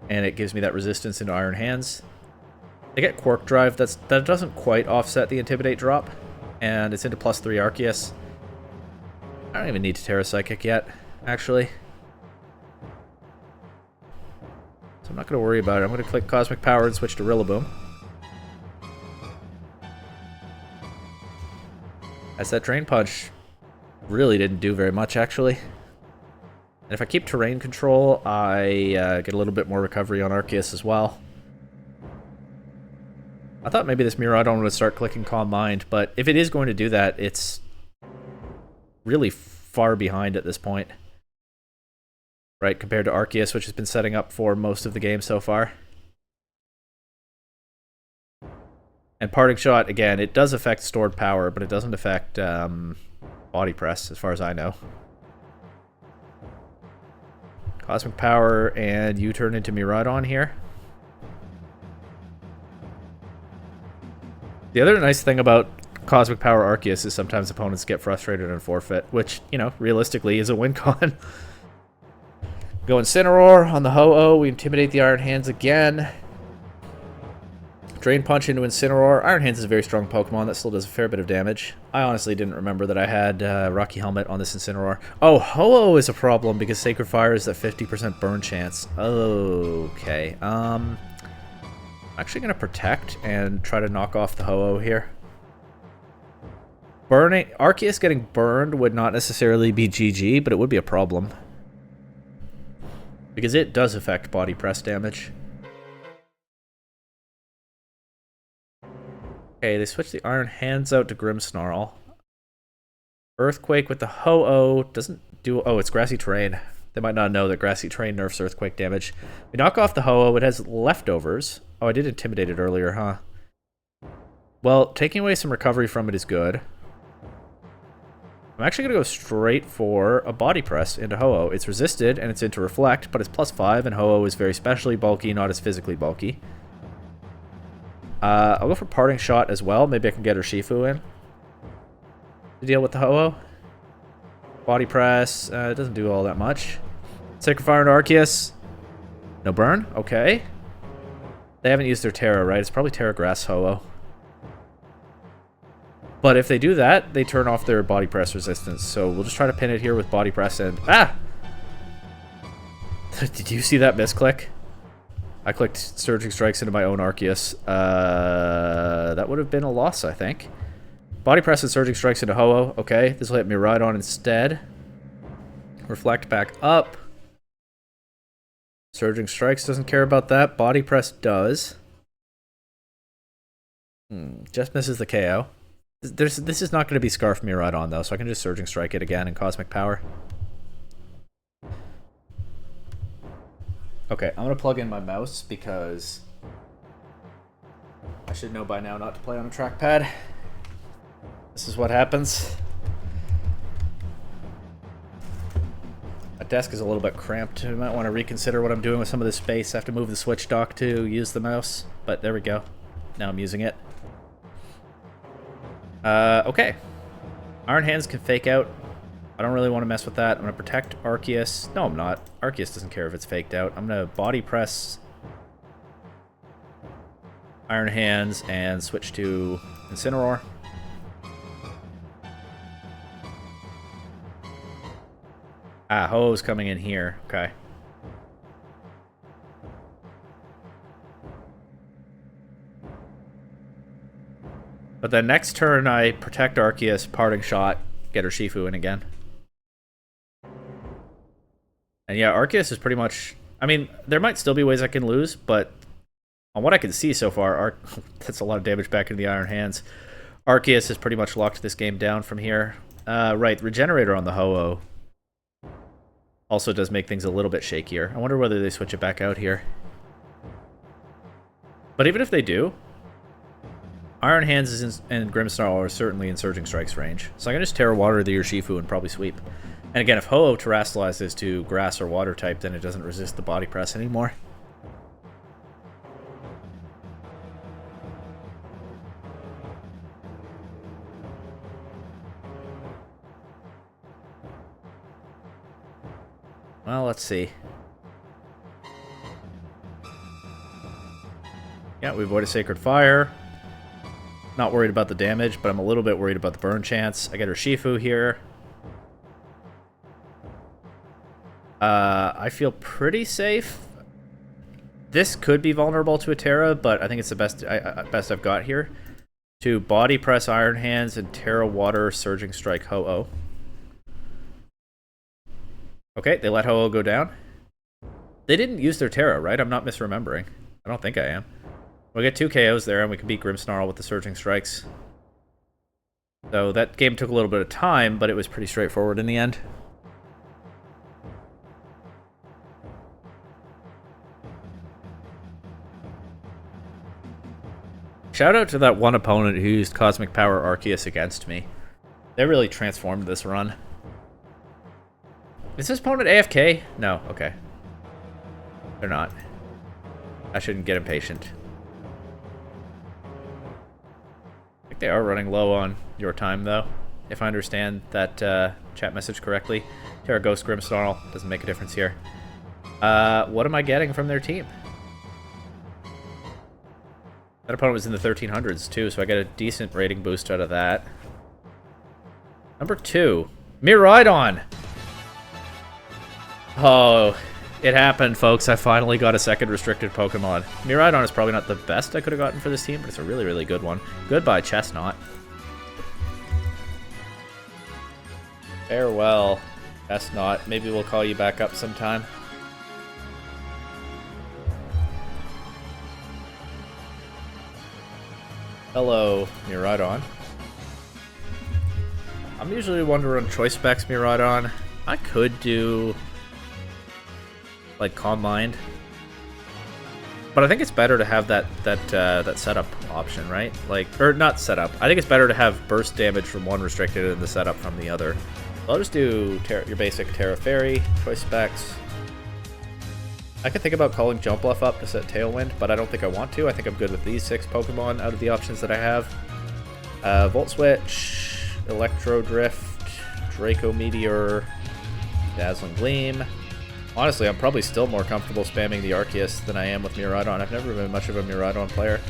And it gives me that resistance into Iron Hands. They get Quark Drive. That doesn't quite offset the Intimidate drop. And it's into +3 Arceus. I don't even need to Terra Psychic yet, actually. So I'm not going to worry about it. I'm going to click Cosmic Power and switch to Rillaboom. As that Drain Punch really didn't do very much, actually. And if I keep terrain control, I get a little bit more recovery on Arceus as well. I thought maybe this Miraidon would start clicking Calm Mind, but if it is going to do that, it's really far behind at this point. Right, compared to Arceus, which has been setting up for most of the game so far. And Parting Shot, again, it does affect stored power, but it doesn't affect body press, as far as I know. Cosmic Power, and you turn into Miraidon here. The other nice thing about Cosmic Power Arceus is sometimes opponents get frustrated and forfeit, which, you know, realistically is a win con. Go Incineroar on the Ho-Oh. We intimidate the Iron Hands again. Drain Punch into Incineroar. Iron Hands is a very strong Pokemon that still does a fair bit of damage. I honestly didn't remember that I had Rocky Helmet on this Incineroar. Oh, Ho-Oh is a problem because Sacred Fire is that 50% burn chance. Okay. I'm actually going to Protect and try to knock off the Ho-Oh here. Arceus getting burned would not necessarily be GG, but it would be a problem. Because it does affect body press damage. Okay, they switch the Iron Hands out to Grimmsnarl. Earthquake with the Ho-Oh doesn't do... Oh, it's Grassy Terrain. They might not know that Grassy Terrain nerfs Earthquake damage. We knock off the Ho-Oh. It has leftovers. Oh, I did Intimidate it earlier, huh? Well, taking away some recovery from it is good. I'm actually going to go straight for a Body Press into Ho-Oh. It's resisted, and it's into Reflect, but it's +5, and Ho-Oh is very specially bulky, not as physically bulky. I'll go for Parting Shot as well. Maybe I can get her Shifu in to deal with the Ho-Oh. Body Press, it doesn't do all that much. Sacred Fire into Arceus. No burn? Okay. They haven't used their Terra, right? It's probably Terra Grass Ho-Oh. But if they do that, they turn off their Body Press resistance. So we'll just try to pin it here with Body Press and... Ah! Did you see that misclick? I clicked Surging Strikes into my own Arceus. That would have been a loss, I think. Body Press and Surging Strikes into Ho-Oh. Okay, this will hit Miraidon instead. Reflect back up. Surging Strikes doesn't care about that. Body Press does. Just misses the KO. This is not going to be Scarf Miraidon, though, so I can just Surging Strike it again in Cosmic Power. Okay, I'm going to plug in my mouse because I should know by now not to play on a trackpad. This is what happens. My desk is a little bit cramped. I might want to reconsider what I'm doing with some of this space. I have to move the Switch dock to use the mouse, but there we go. Now I'm using it. Okay. Iron Hands can fake out. I don't really want to mess with that. I'm going to protect Arceus. No, I'm not. Arceus doesn't care if it's faked out. I'm going to Body Press Iron Hands and switch to Incineroar. Ah, Ho-Oh's coming in here. Okay. But then next turn, I protect Arceus, Parting Shot, get her Shifu in again. And yeah, Arceus is pretty much... I mean, there might still be ways I can lose, but on what I can see so far, that's a lot of damage back into the Iron Hands. Arceus has pretty much locked this game down from here. Right, Regenerator on the Ho-Oh also does make things a little bit shakier. I wonder whether they switch it back out here. But even if they do, Iron Hands and Grimmsnarl are certainly in Surging Strike's range. So I can just Terra Water the Urshifu and probably sweep. And again, if Ho-Oh terrestrializes to Grass or Water type, then it doesn't resist the Body Press anymore. Well, let's see. Yeah, we avoid a Sacred Fire. Not worried about the damage, but I'm a little bit worried about the burn chance. I get her Shifu here. I feel pretty safe. This could be vulnerable to a Terra, but I think it's the best I've got here. To body press Iron Hands and Terra Water Surging Strike Ho-Oh. Okay, they let Ho-Oh go down. They didn't use their Terra, right? I'm not misremembering. I don't think I am. We'll get 2 KOs there, and we can beat Grimmsnarl with the Surging Strikes. So that game took a little bit of time, but it was pretty straightforward in the end. Shout out to that one opponent who used Cosmic Power Arceus against me. They really transformed this run. Is this opponent AFK? No, okay. They're not. I shouldn't get impatient. I think they are running low on your time, though. If I understand that chat message correctly. Terra Ghost Grimmsnarl doesn't make a difference here. What am I getting from their team? That opponent was in the 1300s, too, so I got a decent rating boost out of that. Number 2. Miraidon! Oh, it happened, folks. I finally got a second restricted Pokemon. Miraidon is probably not the best I could have gotten for this team, but it's a really, really good one. Goodbye, Chestnut. Farewell, Chestnut. Maybe we'll call you back up sometime. Hello, Miraidon. I'm usually one to run Choice Specs Miraidon. I could do like Calm Mind, but I think it's better to have that setup option, right? Like, or not setup. I think it's better to have burst damage from one restricted and the setup from the other. I'll just do your basic Terra Fairy, Choice Specs. I could think about calling Jump Bluff up to set Tailwind, but I don't think I want to. I think I'm good with these 6 Pokemon out of the options that I have. Volt Switch, Electro Drift, Draco Meteor, Dazzling Gleam. Honestly, I'm probably still more comfortable spamming the Arceus than I am with Miraidon. I've never been much of a Miraidon player.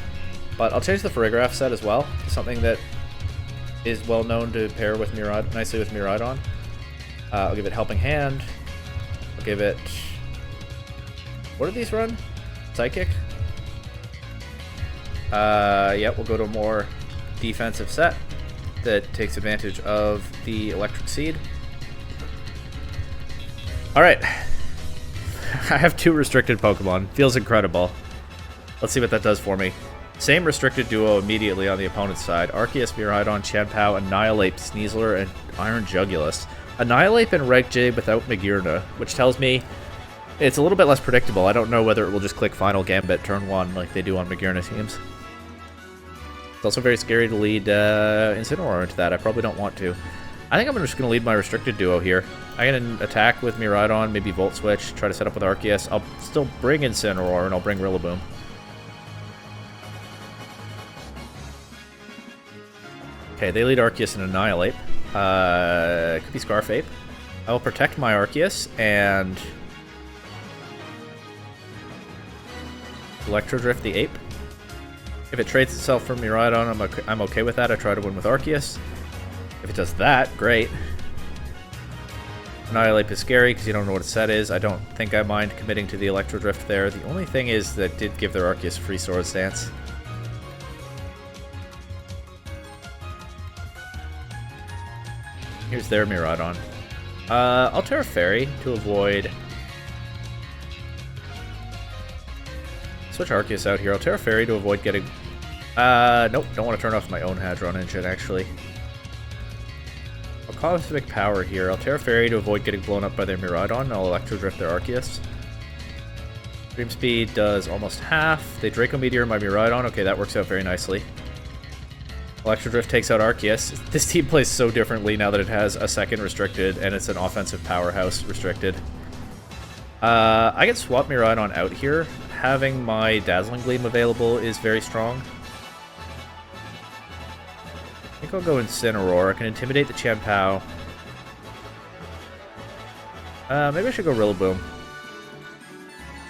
But I'll change the Farigiraf set as well to something that is well known to pair with nicely with Miraidon. I'll give it Helping Hand. I'll give it... What do these run? Psychic? Yep, we'll go to a more defensive set that takes advantage of the Electric Seed. Alright. I have 2 restricted Pokemon. Feels incredible. Let's see what that does for me. Same restricted duo immediately on the opponent's side. Arceus, Miraidon, Chien-Pao, Annihilate, Sneasler, and Iron Jugulus. Annihilate and Reg J without Magearna, which tells me it's a little bit less predictable. I don't know whether it will just click Final Gambit turn 1 like they do on Magearna teams. It's also very scary to lead Incineroar into that. I probably don't want to. I think I'm just going to lead my restricted duo here. I can attack with Miraidon, maybe Volt Switch, try to set up with Arceus. I'll still bring Incineroar, and I'll bring Rillaboom. Okay, they lead Arceus and Annihilate. It could be Scarfape. I will protect my Arceus, and Electro Drift the Ape. If it trades itself from Miraidon, I'm okay with that. I try to win with Arceus. If it does that, great. Annihilate is scary because you don't know what its set is. I don't think I mind committing to the Electro Drift there. The only thing is that did give their Arceus free Sword Stance. Here's their Miraidon. I'll Terra Fairy to avoid... Switch Arceus out here. I'll Terra Fairy to avoid getting... Nope, don't want to turn off my own Hadron engine, actually. I'll Cosmic Power here. I'll Terra Fairy to avoid getting blown up by their Miraidon. I'll Electro Drift their Arceus. Dream Speed does almost half. They Draco Meteor my Miraidon. Okay, that works out very nicely. Electro Drift takes out Arceus. This team plays so differently now that it has a second restricted and it's an offensive powerhouse restricted. I can swap Miraidon out here. Having my Dazzling Gleam available is very strong. I think I'll go Incineroar. I can intimidate the Chien-Pao. Maybe I should go Rillaboom.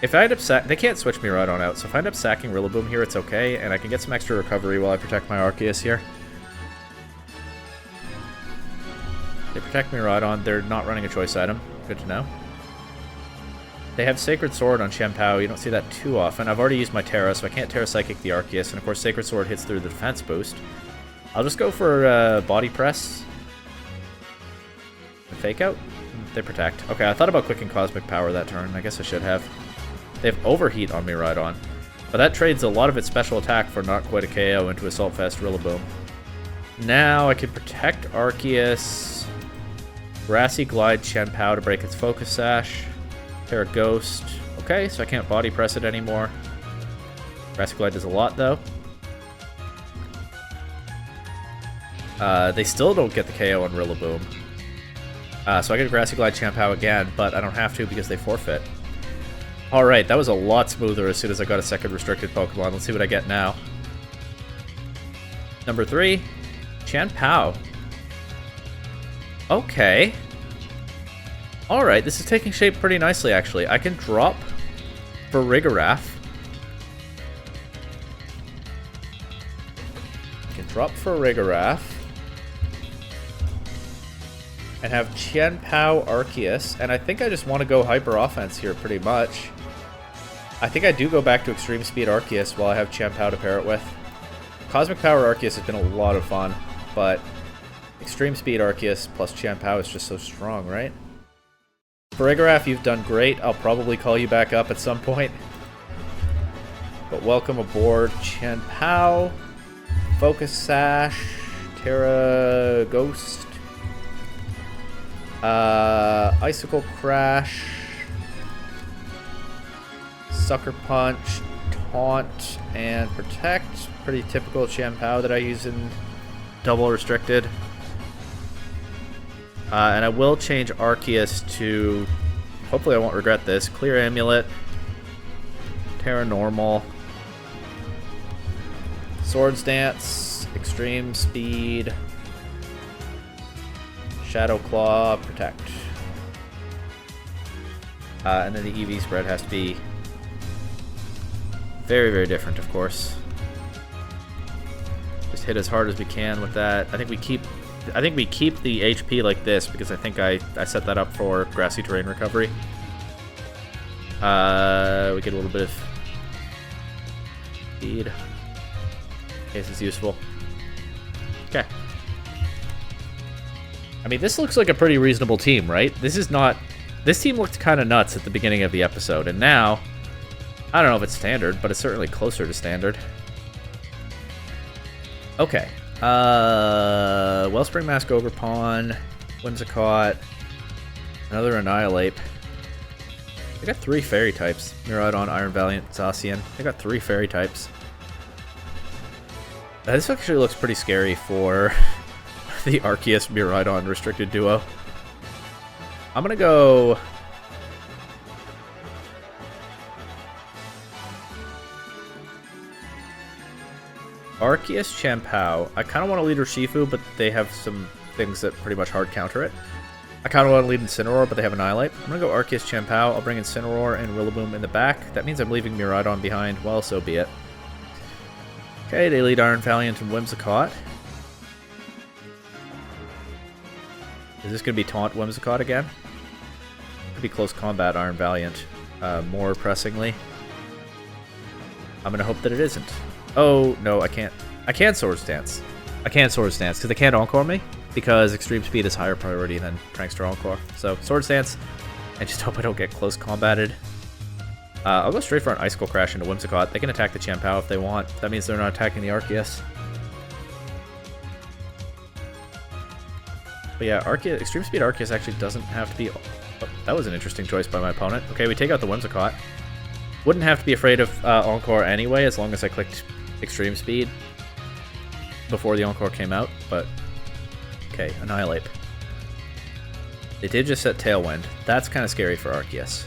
If I end up they can't switch Miraidon out, so if I end up sacking Rillaboom here, it's okay, and I can get some extra recovery while I protect my Arceus here. They protect Miraidon. They're not running a choice item. Good to know. They have Sacred Sword on Chien-Pao. You don't see that too often. I've already used my Terra, so I can't Terra Psychic the Arceus, and of course Sacred Sword hits through the defense boost. I'll just go for body press. Fake out? They protect. Okay, I thought about clicking Cosmic Power that turn. I guess I should have. They have Overheat on Miraidon. But that trades a lot of its special attack for not quite a KO into Assault Vest Rillaboom. Now I can protect Arceus. Grassy Glide Chien-Pao to break its Focus Sash. Terra Ghost. Okay, so I can't body press it anymore. Grassy Glide does a lot though. They still don't get the KO on Rillaboom. So I get a Grassy Glide Chien-Pao again, but I don't have to because they forfeit. Alright, that was a lot smoother as soon as I got a second restricted Pokemon. Let's see what I get now. Number 3, Chien-Pao. Okay. Alright, this is taking shape pretty nicely, actually. I can drop for Rigorath. And have Chien-Pao Arceus. And I think I just want to go Hyper Offense here, pretty much. I think I do go back to Extreme Speed Arceus while I have Chien-Pao to pair it with. Cosmic Power Arceus has been a lot of fun, but Extreme Speed Arceus plus Chien-Pao is just so strong, right? For Rigorath, you've done great. I'll probably call you back up at some point. But welcome aboard, Chien-Pao. Focus Sash. Terra Ghost. Icicle Crash. Sucker Punch. Taunt. And Protect. Pretty typical Chien-Pao that I use in double restricted. And I will change Arceus to, hopefully I won't regret this, Clear Amulet, Terra Normal, Swords Dance, Extreme Speed, Shadow Claw, Protect. And then the EV spread has to be very, very different, of course. Just hit as hard as we can with that. I think we keep the HP like this because I think I set that up for Grassy Terrain Recovery. We get a little bit of speed. In case it's useful. Okay. I mean, this looks like a pretty reasonable team, right? This team looked kind of nuts at the beginning of the episode, and now, I don't know if it's standard, but it's certainly closer to standard. Okay. Wellspring Mask, Ogerpon, Whimsicott, another Annihilate. They got 3 fairy types. Miraidon, Iron Valiant, Zacian. They got 3 fairy types. This actually looks pretty scary for the Arceus Miraidon restricted duo. I'm gonna go Arceus Chien-Pao. I kind of want to lead Urshifu, but they have some things that pretty much hard counter it. I kind of want to lead Incineroar, but they have Annihilate. I'm going to go Arceus Chien-Pao. I'll bring Incineroar and Rillaboom in the back. That means I'm leaving Miraidon behind. Well, so be it. Okay, they lead Iron Valiant and Whimsicott. Is this going to be Taunt Whimsicott again? Could be Close Combat Iron Valiant. More pressingly. I'm going to hope that it isn't. Oh, no, I can't. I can Swords Dance. I can't Swords Dance because they can't Encore me because Extreme Speed is higher priority than Prankster Encore. So, Swords Dance, and just hope I don't get close combated. I'll go straight for an Icicle Crash into Whimsicott. They can attack the Chien-Pao if they want. That means they're not attacking the Arceus. But yeah, Extreme Speed Arceus actually doesn't have to be... Oh, that was an interesting choice by my opponent. Okay, we take out the Whimsicott. Wouldn't have to be afraid of Encore anyway, as long as I clicked Extreme Speed before the Encore came out, but okay, Annihilate. They did just set Tailwind. That's kind of scary for Arceus.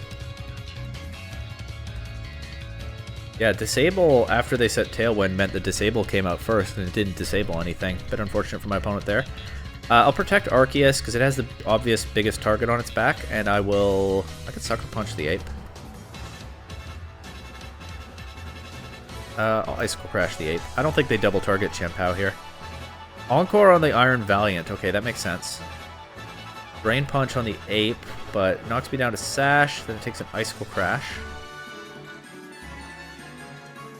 Yeah, Disable after they set Tailwind meant that Disable came out first and it didn't disable anything. Bit unfortunate for my opponent there. I'll protect Arceus because it has the obvious biggest target on its back, and I can Sucker Punch the Ape. I'll Icicle Crash the Ape. I don't think they double target Chien-Pao here. Encore on the Iron Valiant. Okay, that makes sense. Brain Punch on the Ape, but knocks me down to Sash. Then it takes an Icicle Crash.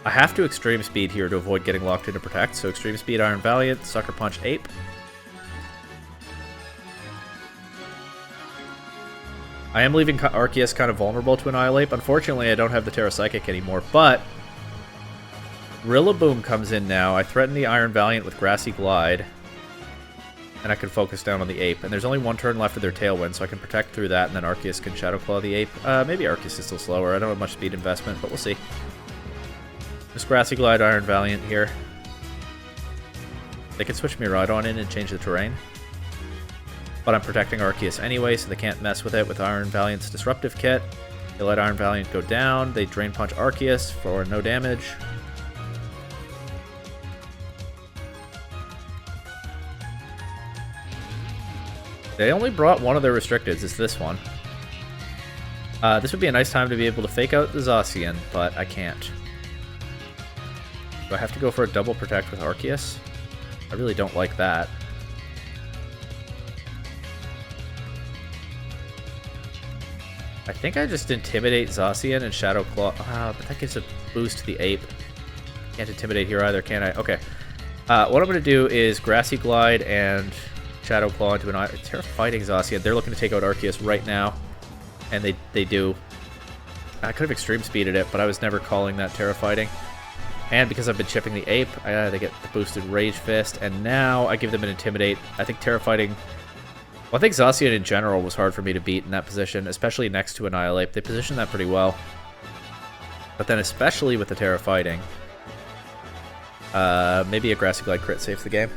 I have to extreme speed here to avoid getting locked into protect, so extreme speed Iron Valiant, Sucker Punch Ape. I am leaving Arceus kind of vulnerable to Annihilate. Unfortunately, I don't have the Terra Psychic anymore, but Rillaboom comes in now. I threaten the Iron Valiant with Grassy Glide, and I can focus down on the Ape. And there's only one turn left of their Tailwind, so I can protect through that, and then Arceus can Shadow Claw the Ape. Maybe Arceus is still slower. I don't have much speed investment, but we'll see. Just Grassy Glide Iron Valiant here. They can switch Miraidon in and change the terrain. But I'm protecting Arceus anyway, so they can't mess with it with Iron Valiant's Disruptive Kit. They let Iron Valiant go down. They Drain Punch Arceus for no damage. They only brought one of their restricteds, it's this one. This would be a nice time to be able to fake out the Zacian, but I can't. Do I have to go for a double protect with Arceus? I really don't like that. I think I just Intimidate Zacian and Shadow Claw. But that gives a boost to the Ape. Can't Intimidate here either, can I? Okay. What I'm going to do is Grassy Glide and Shadow Claw into an Terra Fighting Zacian. They're looking to take out Arceus right now. And they do. I could have Extreme Speeded it, but I was never calling that Terra Fighting. And because I've been chipping the Ape, they get the boosted Rage Fist. And now I give them an Intimidate. I think Terra Fighting... Well, I think Zacian in general was hard for me to beat in that position, especially next to Annihilate. They positioned that pretty well. But then especially with the Terra Fighting, maybe a Grassy Glide crit saves the game.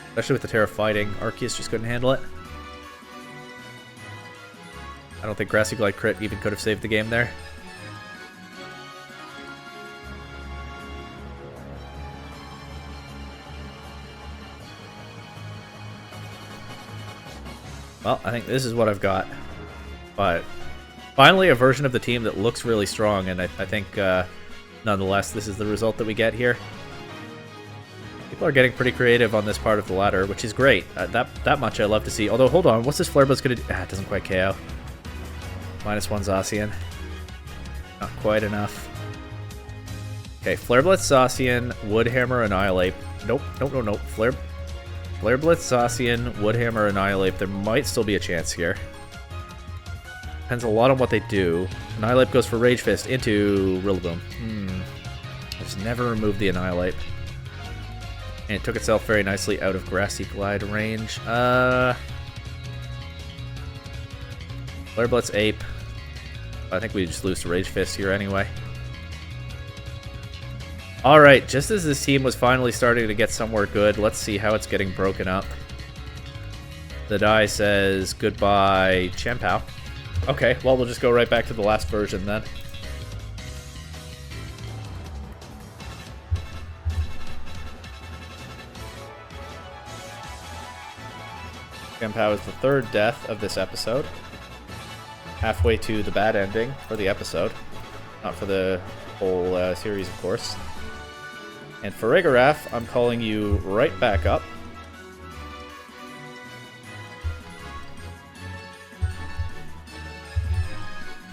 Especially with the Terra Fighting, Arceus just couldn't handle it. I don't think Grassy Glide crit even could have saved the game there. Well, I think this is what I've got. But finally a version of the team that looks really strong, and I think nonetheless this is the result that we get here. People are getting pretty creative on this part of the ladder, which is great. That much I love to see. Although, hold on, what's this Flare Blitz's gonna do? It doesn't quite KO. -1 Zacian. Not quite enough. Okay, Flare Blitz Zacian, Woodhammer, Annihilate. Nope. Flare Blitz, Zacian, Woodhammer, Annihilate. There might still be a chance here. Depends a lot on what they do. Annihilate goes for Rage Fist into Rillaboom. I just never removed the Annihilate. And it took itself very nicely out of Grassy Glide range. Flare Blitz Ape. I think we just lose to Rage Fist here anyway. Alright, just as this team was finally starting to get somewhere good, let's see how it's getting broken up. The die says goodbye, Chien-Pao. Okay, well, we'll just go right back to the last version then. Chien-Pao is the third death of this episode. Halfway to the bad ending for the episode. Not for the whole series, of course. And for Farigiraf, I'm calling you right back up.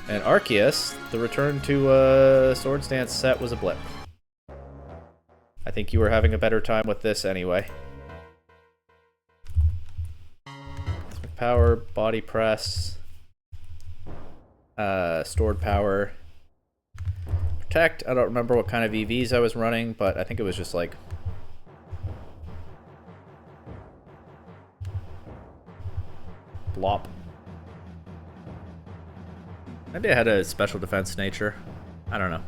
And Arceus, the return to Swords Dance set was a blip. I think you were having a better time with this anyway. Cosmic Power, Body Press, Stored Power. Protect. I don't remember what kind of EVs I was running, but I think it was just like Blop. Maybe I had a special defense nature. I don't know.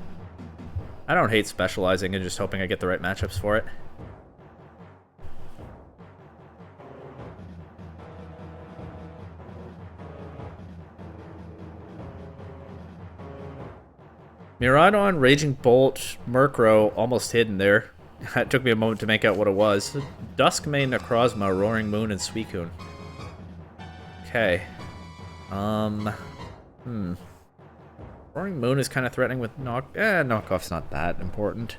I don't hate specializing and just hoping I get the right matchups for it. Miraidon, Raging Bolt, Murkrow, almost hidden there. It took me a moment to make out what it was. Duskmane, Necrozma, Roaring Moon, and Suicune. Okay. Roaring Moon is kind of threatening with Knockoff's not that important.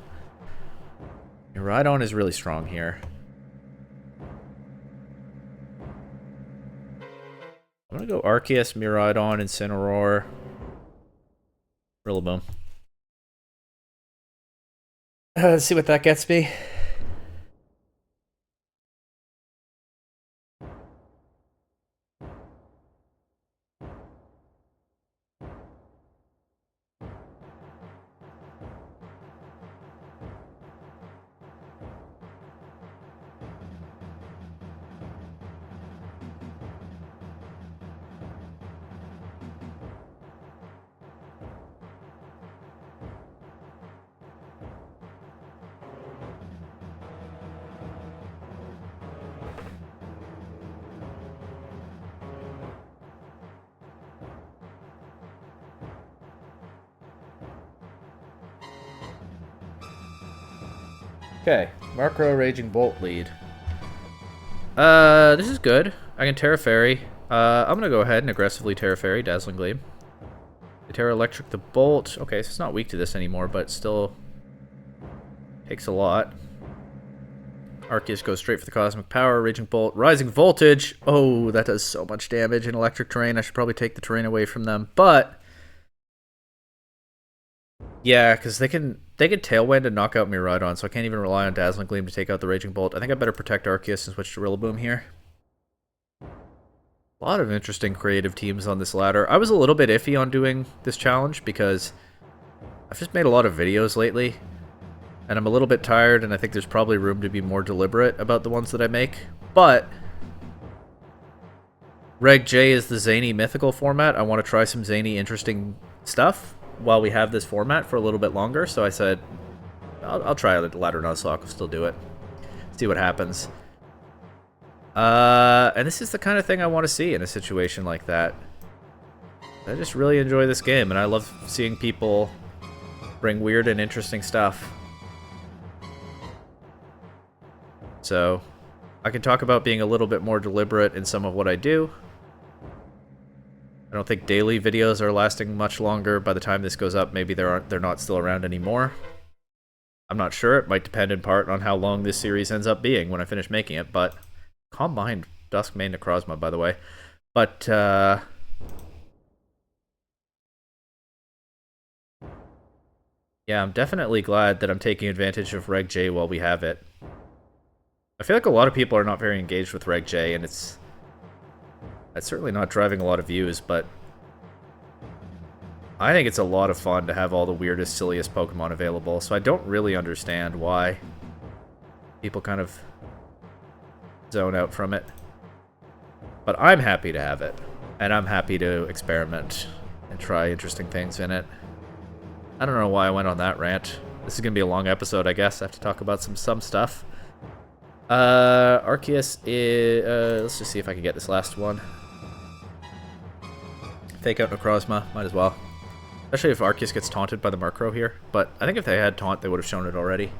Miraidon is really strong here. I'm gonna go Arceus, Miraidon, Incineroar, Rillaboom. Let's see what that gets me. Okay, Markro Raging Bolt lead. This is good. I can Terra Fairy. I'm gonna go ahead and aggressively Terra Fairy, Dazzling Gleam. Terra Electric the Bolt. Okay, so it's not weak to this anymore, but still takes a lot. Arceus goes straight for the Cosmic Power, Raging Bolt, Rising Voltage. Oh, that does so much damage in Electric Terrain. I should probably take the terrain away from them, but yeah, because they can Tailwind and knock out Miraidon, so I can't even rely on Dazzling Gleam to take out the Raging Bolt. I think I better protect Arceus and switch to Rillaboom here. A lot of interesting creative teams on this ladder. I was a little bit iffy on doing this challenge because I've just made a lot of videos lately, and I'm a little bit tired, and I think there's probably room to be more deliberate about the ones that I make. But Reg J is the zany mythical format. I want to try some zany interesting stuff while we have this format for a little bit longer, so I said I'll try the ladder Nuzlocke. I'll still do it. See what happens. And this is the kind of thing I want to see in a situation like that. I just really enjoy this game, and I love seeing people bring weird and interesting stuff. So, I can talk about being a little bit more deliberate in some of what I do. I don't think daily videos are lasting much longer. By the time this goes up, maybe they're not still around anymore. I'm not sure. It might depend in part on how long this series ends up being when I finish making it, but Calm Mind, Duskmane Necrozma, by the way. But, yeah, I'm definitely glad that I'm taking advantage of Reg J while we have it. I feel like a lot of people are not very engaged with Reg J, and it's certainly not driving a lot of views, but I think it's a lot of fun to have all the weirdest, silliest Pokemon available, so I don't really understand why people kind of zone out from it. But I'm happy to have it, and I'm happy to experiment and try interesting things in it. I don't know why I went on that rant. This is going to be a long episode, I guess. I have to talk about some stuff. Arceus is... let's just see if I can get this last one. Fake out Necrozma. Might as well. Especially if Arceus gets taunted by the Murkrow here. But I think if they had taunt, they would have shown it already.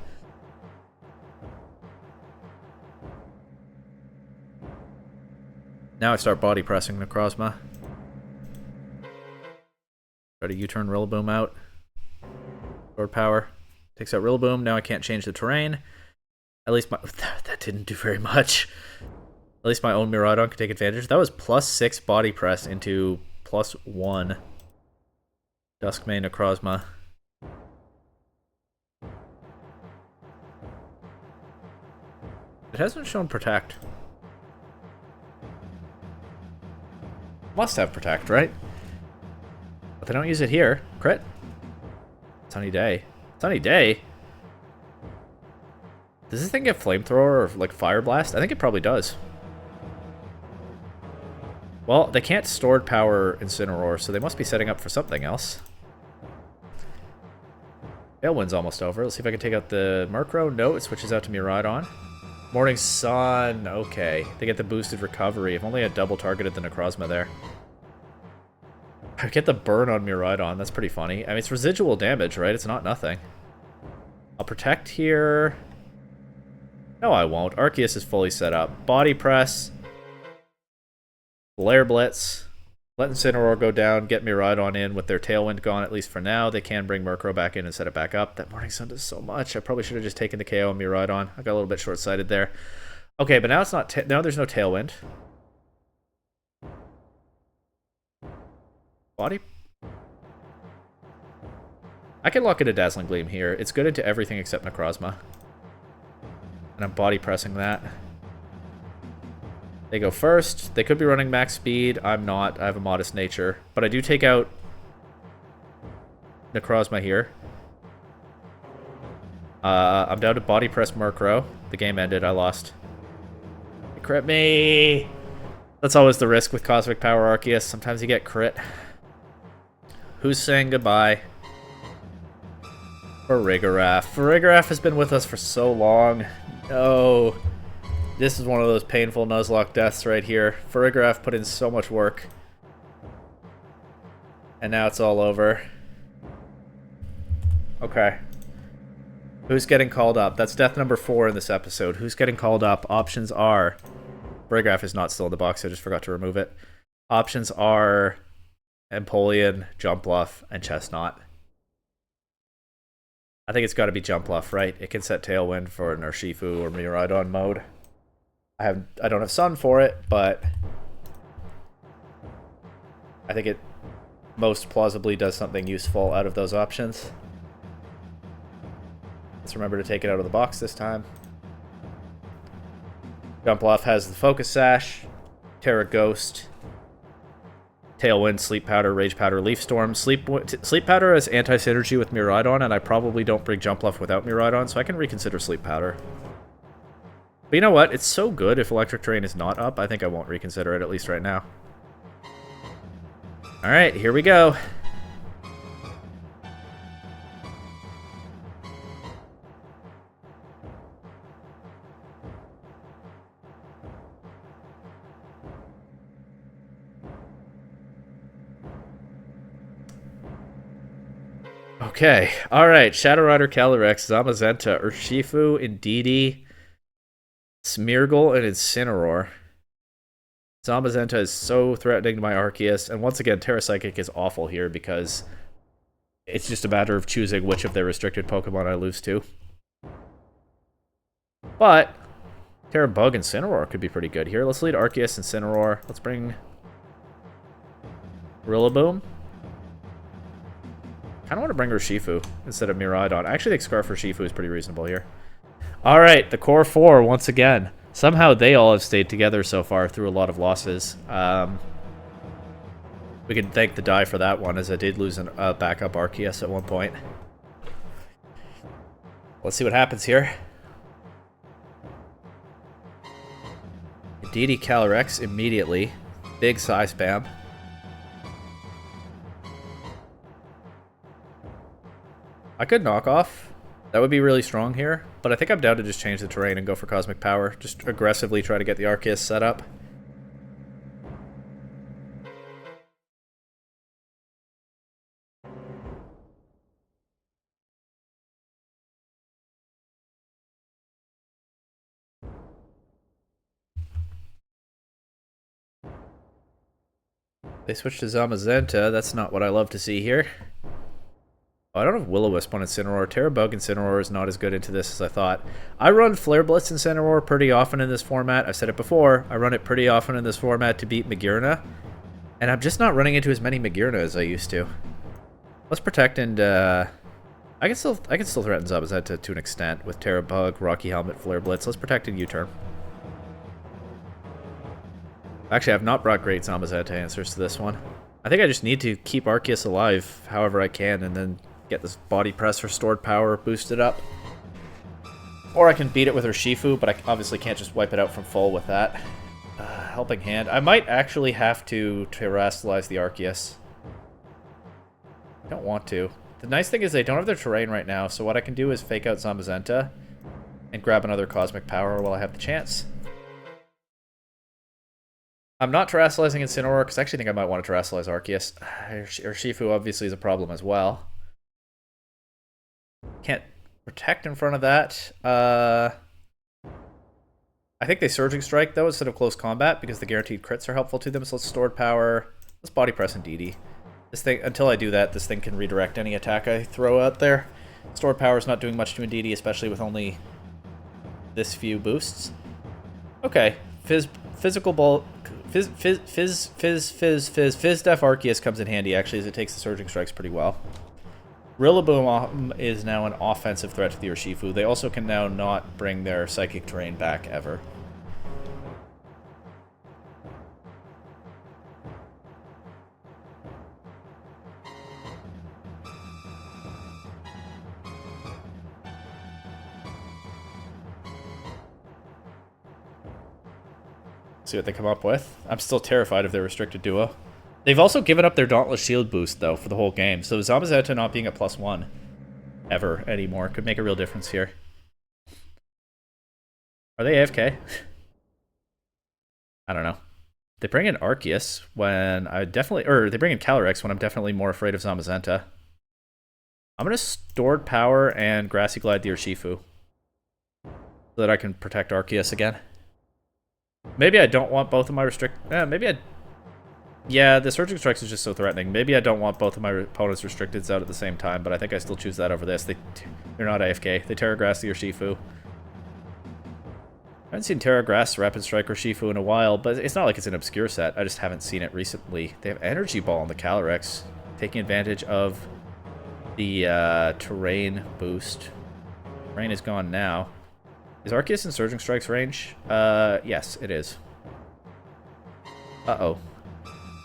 Now I start body pressing Necrozma. Try to U-turn Rillaboom out. Sword power. Takes out Rillaboom. Now I can't change the terrain. At least my... that didn't do very much. At least my own Miraidon can take advantage. That was +6 body press into +1 Duskmane Necrozma. It hasn't shown Protect. Must have Protect, right? But they don't use it here. Crit. Sunny Day. Sunny Day? Does this thing get Flamethrower or, like, Fire Blast? I think it probably does. Well, they can't Stored Power Incineroar, so they must be setting up for something else. Tailwind's almost over. Let's see if I can take out the Murkrow. No, it switches out to Miraidon. Morning Sun. Okay. They get the boosted recovery. If only I double targeted the Necrozma there. I get the burn on Miraidon. That's pretty funny. I mean, it's residual damage, right? It's not nothing. I'll protect here. No, I won't. Arceus is fully set up. Body press. Flare Blitz. Let Incineroar go down. Get Miraidon in with their Tailwind gone, at least for now. They can bring Murkrow back in and set it back up. That Morning Sun does so much. I probably should have just taken the KO on Miraidon. I got a little bit short-sighted there. Okay, but now it's not... now there's no Tailwind. Body... I can lock in a Dazzling Gleam here. It's good into everything except Necrozma. And I'm body pressing that. They go first. They could be running max speed. I'm not. I have a modest nature. But I do take out Necrozma here. I'm down to body press Murkrow. The game ended. I lost. It crit me! That's always the risk with Cosmic Power Arceus. Sometimes you get crit. Who's saying goodbye? Farigiraf. Farigiraf has been with us for so long. No. This is one of those painful Nuzlocke deaths right here. Farigiraf put in so much work. And now it's all over. Okay. Who's getting called up? That's death number 4 in this episode. Who's getting called up? Options are... Farigiraf is not still in the box. I just forgot to remove it. Options are... Empoleon, Jumpluff, and Chestnut. I think it's got to be Jumpluff, right? It can set Tailwind for an Urshifu or Miraidon mode. I don't have Sun for it, but I think it most plausibly does something useful out of those options. Let's remember to take it out of the box this time. Jumpluff has the Focus Sash, Terra Ghost, Tailwind, Sleep Powder, Rage Powder, Leaf Storm. Sleep Powder has anti-synergy with Miraidon, and I probably don't bring Jumpluff without Miraidon, so I can reconsider Sleep Powder. But you know what? It's so good if Electric Terrain is not up, I think I won't reconsider it, at least right now. Alright, here we go. Okay, alright. Shadow Rider, Calyrex, Zamazenta, Urshifu, Indeedee, Smeargle, and Incineroar. Zamazenta is so threatening to my Arceus, and once again, Terra Psychic is awful here because it's just a matter of choosing which of their restricted Pokemon I lose to. But Terra Bug and Incineroar could be pretty good here. Let's lead Arceus and Incineroar. Let's bring Rillaboom. I don't want to bring Urshifu instead of Miraidon. I actually think Scarf Urshifu is pretty reasonable here. Alright, the core 4 once again. Somehow they all have stayed together so far through a lot of losses. We can thank the die for that one, as I did lose a backup Arceus at one point. Let's see what happens here. Indeedee Calyrex immediately. Big size spam. I could knock off. That would be really strong here, but I think I'm down to just change the terrain and go for Cosmic Power. Just aggressively try to get the Arceus set up. They switched to Zamazenta. That's not what I love to see here. I don't have Will-O-Wisp on Incineroar. Terra Bug Incineroar is not as good into this as I thought. I run Flare Blitz Incineroar pretty often in this format. I've said it before. I run it pretty often in this format to beat Magearna. And I'm just not running into as many Magearna as I used to. Let's protect and I can still threaten Zamazenta to an extent with Terra Bug, Rocky Helmet, Flare Blitz. Let's protect and U-turn. Actually, I've not brought great Zamazenta answers to this one. I think I just need to keep Arceus alive however I can and then get this body press restored power boosted up. Or I can beat it with Urshifu, but I obviously can't just wipe it out from full with that. Helping Hand. I might actually have to terrestrialize the Arceus. I don't want to. The nice thing is they don't have their terrain right now, so what I can do is fake out Zamazenta and grab another Cosmic Power while I have the chance. I'm not terrestrializing Incineroar because I actually think I might want to terrestrialize Arceus. Urshifu obviously is a problem as well. Can't protect in front of that. I think they Surging Strike, though, instead of Close Combat, because the guaranteed crits are helpful to them, so let's Stored Power. Let's Body Press Indeedee. This thing, until I do that, this thing can redirect any attack I throw out there. Stored Power is not doing much to Indeedee, especially with only this few boosts. Okay, Physical Ball... Fizz Def Arceus comes in handy, actually, as it takes the Surging Strikes pretty well. Rillaboom is now an offensive threat to the Urshifu. They also can now not bring their Psychic Terrain back ever. See what they come up with. I'm still terrified of their restricted duo. They've also given up their Dauntless Shield boost, though, for the whole game. So Zamazenta not being at +1 ever anymore could make a real difference here. Are they AFK? I don't know. They bring in Arceus when I definitely... Or they bring in Calyrex when I'm definitely more afraid of Zamazenta. I'm going to Stored Power and Grassy Glide the Urshifu. So that I can protect Arceus again. Maybe I don't want both of my maybe I... Yeah, the Surging Strikes is just so threatening. Maybe I don't want both of my opponent's restricteds out at the same time, but I think I still choose that over this. They're not AFK. They Terra Grass the Urshifu. I haven't seen Terra Grass Rapid Strike Urshifu in a while, but it's not like it's an obscure set. I just haven't seen it recently. They have Energy Ball on the Calyrex, taking advantage of the terrain boost. Rain is gone now. Is Arceus in Surging Strike's range? Yes, it is. Uh-oh.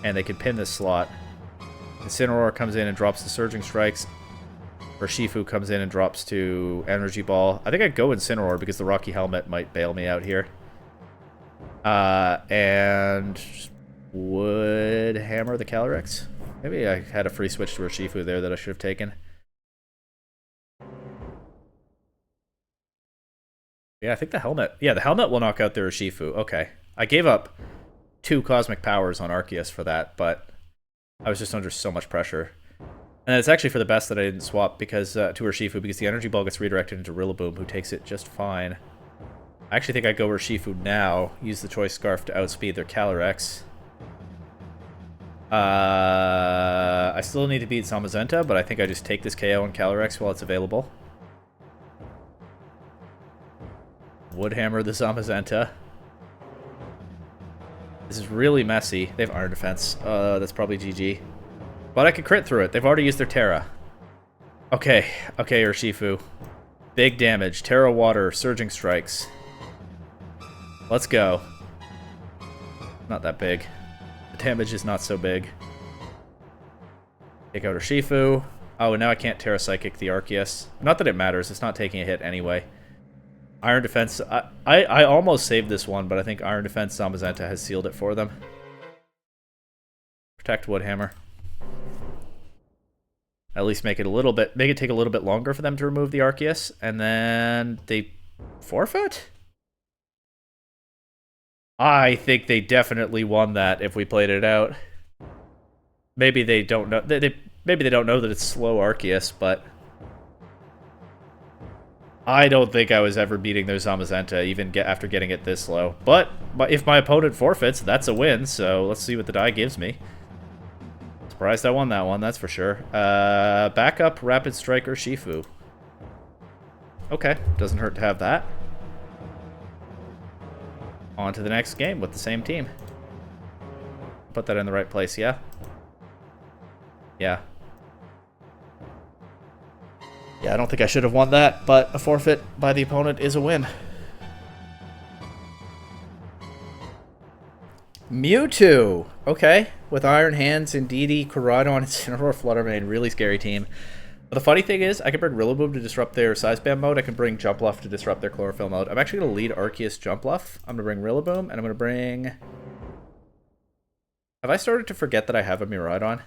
And they can pin this slot. Incineroar comes in and drops the Surging Strikes. Urshifu comes in and drops to Energy Ball. I think I'd go Incineroar because the Rocky Helmet might bail me out here. And would hammer the Calyrex. Maybe I had a free switch to Urshifu there that I should have taken. Yeah, I think the helmet... Yeah, the helmet will knock out the Urshifu. Okay. I gave up 2 Cosmic Powers on Arceus for that, but I was just under so much pressure. And it's actually for the best that I didn't swap because to Urshifu, because the Energy Ball gets redirected into Rillaboom, who takes it just fine. I actually think I'd go Urshifu now, use the Choice Scarf to outspeed their Calyrex. I still need to beat Zamazenta, but I think I just take this KO on Calyrex while it's available. Woodhammer the Zamazenta. This is really messy. They have Iron Defense. That's probably GG. But I could crit through it. They've already used their Terra. Okay. Okay, Urshifu. Big damage. Terra Water. Surging Strikes. Let's go. Not that big. The damage is not so big. Take out Urshifu. Oh, and now I can't Terra Psychic the Arceus. Not that it matters. It's not taking a hit anyway. Iron Defense. I almost saved this one, but I think Iron Defense Zamazenta has sealed it for them. Protect Woodhammer. At least make it a little bit, make it take a little bit longer for them to remove the Arceus, and then they forfeit? I think they definitely won that if we played it out. Maybe they don't know. Maybe they don't know that it's slow Arceus, but I don't think I was ever beating their Zamazenta, even after getting it this low. But if my opponent forfeits, that's a win, so let's see what the die gives me. Surprised I won that one, that's for sure. Backup Rapid Striker Shifu. Okay, doesn't hurt to have that. On to the next game with the same team. Put that in the right place, yeah? Yeah. Yeah, I don't think I should have won that, but a forfeit by the opponent is a win. Mewtwo! Okay, with Iron Hands, Indeedee, Koraidon, Incineroar, Fluttermane, really scary team. But the funny thing is, I can bring Rillaboom to disrupt their Size Band mode, I can bring Jumpluff to disrupt their Chlorophyll mode. I'm actually going to lead Arceus Jumpluff. I'm going to bring Rillaboom, and I'm going to bring... Have I started to forget that I have a Miraidon?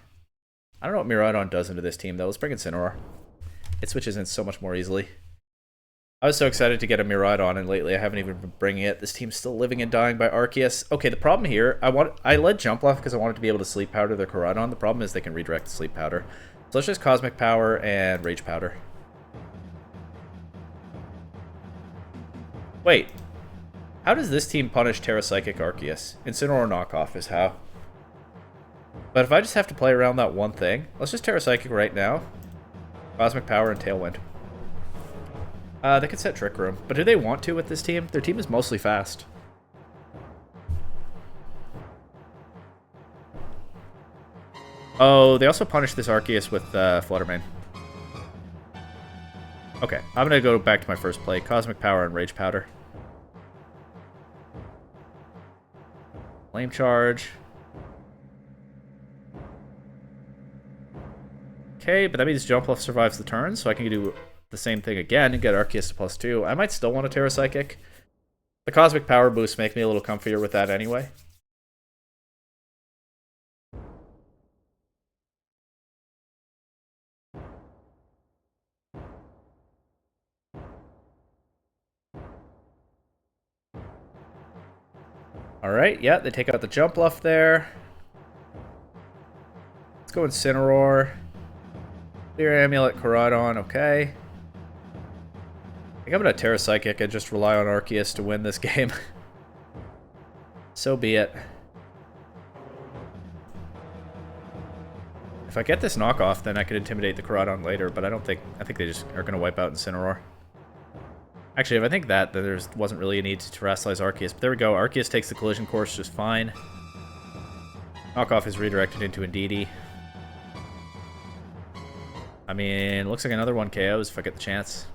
I don't know what Miraidon does into this team, though. Let's bring Incineroar. It switches in so much more easily. I was so excited to get a Miraidon, and lately I haven't even been bringing it. This team's still living and dying by Arceus. Okay, the problem here, I led Jumpluff because I wanted to be able to Sleep Powder their Koraidon. The problem is they can redirect the Sleep Powder. So let's just Cosmic Power and Rage Powder. Wait. How does this team punish Terra Psychic Arceus? Incineroar knockoff is how. But if I just have to play around that one thing, let's just Terra Psychic right now. Cosmic Power and Tailwind. They could set Trick Room, but do they want to with this team? Their team is mostly fast. Oh, they also punished this Arceus with Fluttermane. Okay, I'm gonna go back to my first play. Cosmic Power and Rage Powder. Flame Charge. Okay, but that means Jump Bluff survives the turn, so I can do the same thing again and get Arceus to +2. I might still want a Terra Psychic. The Cosmic Power boosts make me a little comfier with that anyway. Alright, yeah, they take out the Jump Bluff there. Let's go Incineroar. Clear Amulet, Koraidon, okay. I think I'm gonna Terra Psychic and just rely on Arceus to win this game. So be it. If I get this knockoff, then I could intimidate the Koraidon later, but I think they just are gonna wipe out Incineroar. Actually, if I think that, then there wasn't really a need to Terrasilize Arceus. But there we go. Arceus takes the collision course just fine. Knockoff is redirected into Indeedee. I mean, looks like another one KOs if I get the chance.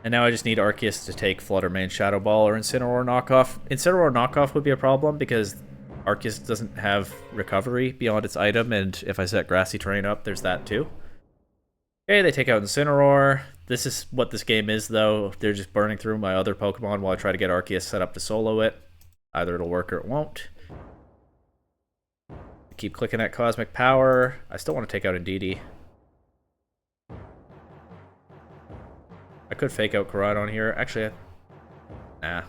And now I just need Arceus to take Flutter Mane, Shadow Ball, or Incineroar knockoff. Incineroar knockoff would be a problem because Arceus doesn't have recovery beyond its item, and if I set Grassy Terrain up, there's that too. Okay, they take out Incineroar. This is what this game is, though. They're just burning through my other Pokemon while I try to get Arceus set up to solo it. Either it'll work or it won't. Keep clicking that Cosmic Power. I still want to take out Indeedee. I could fake out Koraidon here. Actually, nah.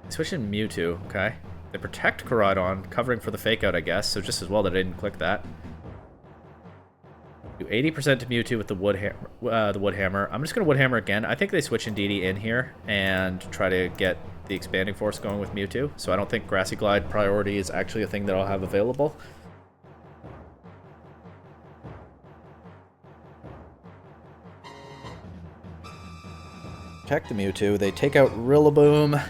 Switch in Mewtwo, okay. They protect Koraidon, covering for the fake out, I guess, so just as well that I didn't click that. Do 80% to Mewtwo with the Wood Hammer. I'm just going to Wood Hammer again. I think they switch Indeedee in here and try to get the Expanding Force going with Mewtwo. So I don't think Grassy Glide priority is actually a thing that I'll have available. Protect the Mewtwo. They take out Rillaboom.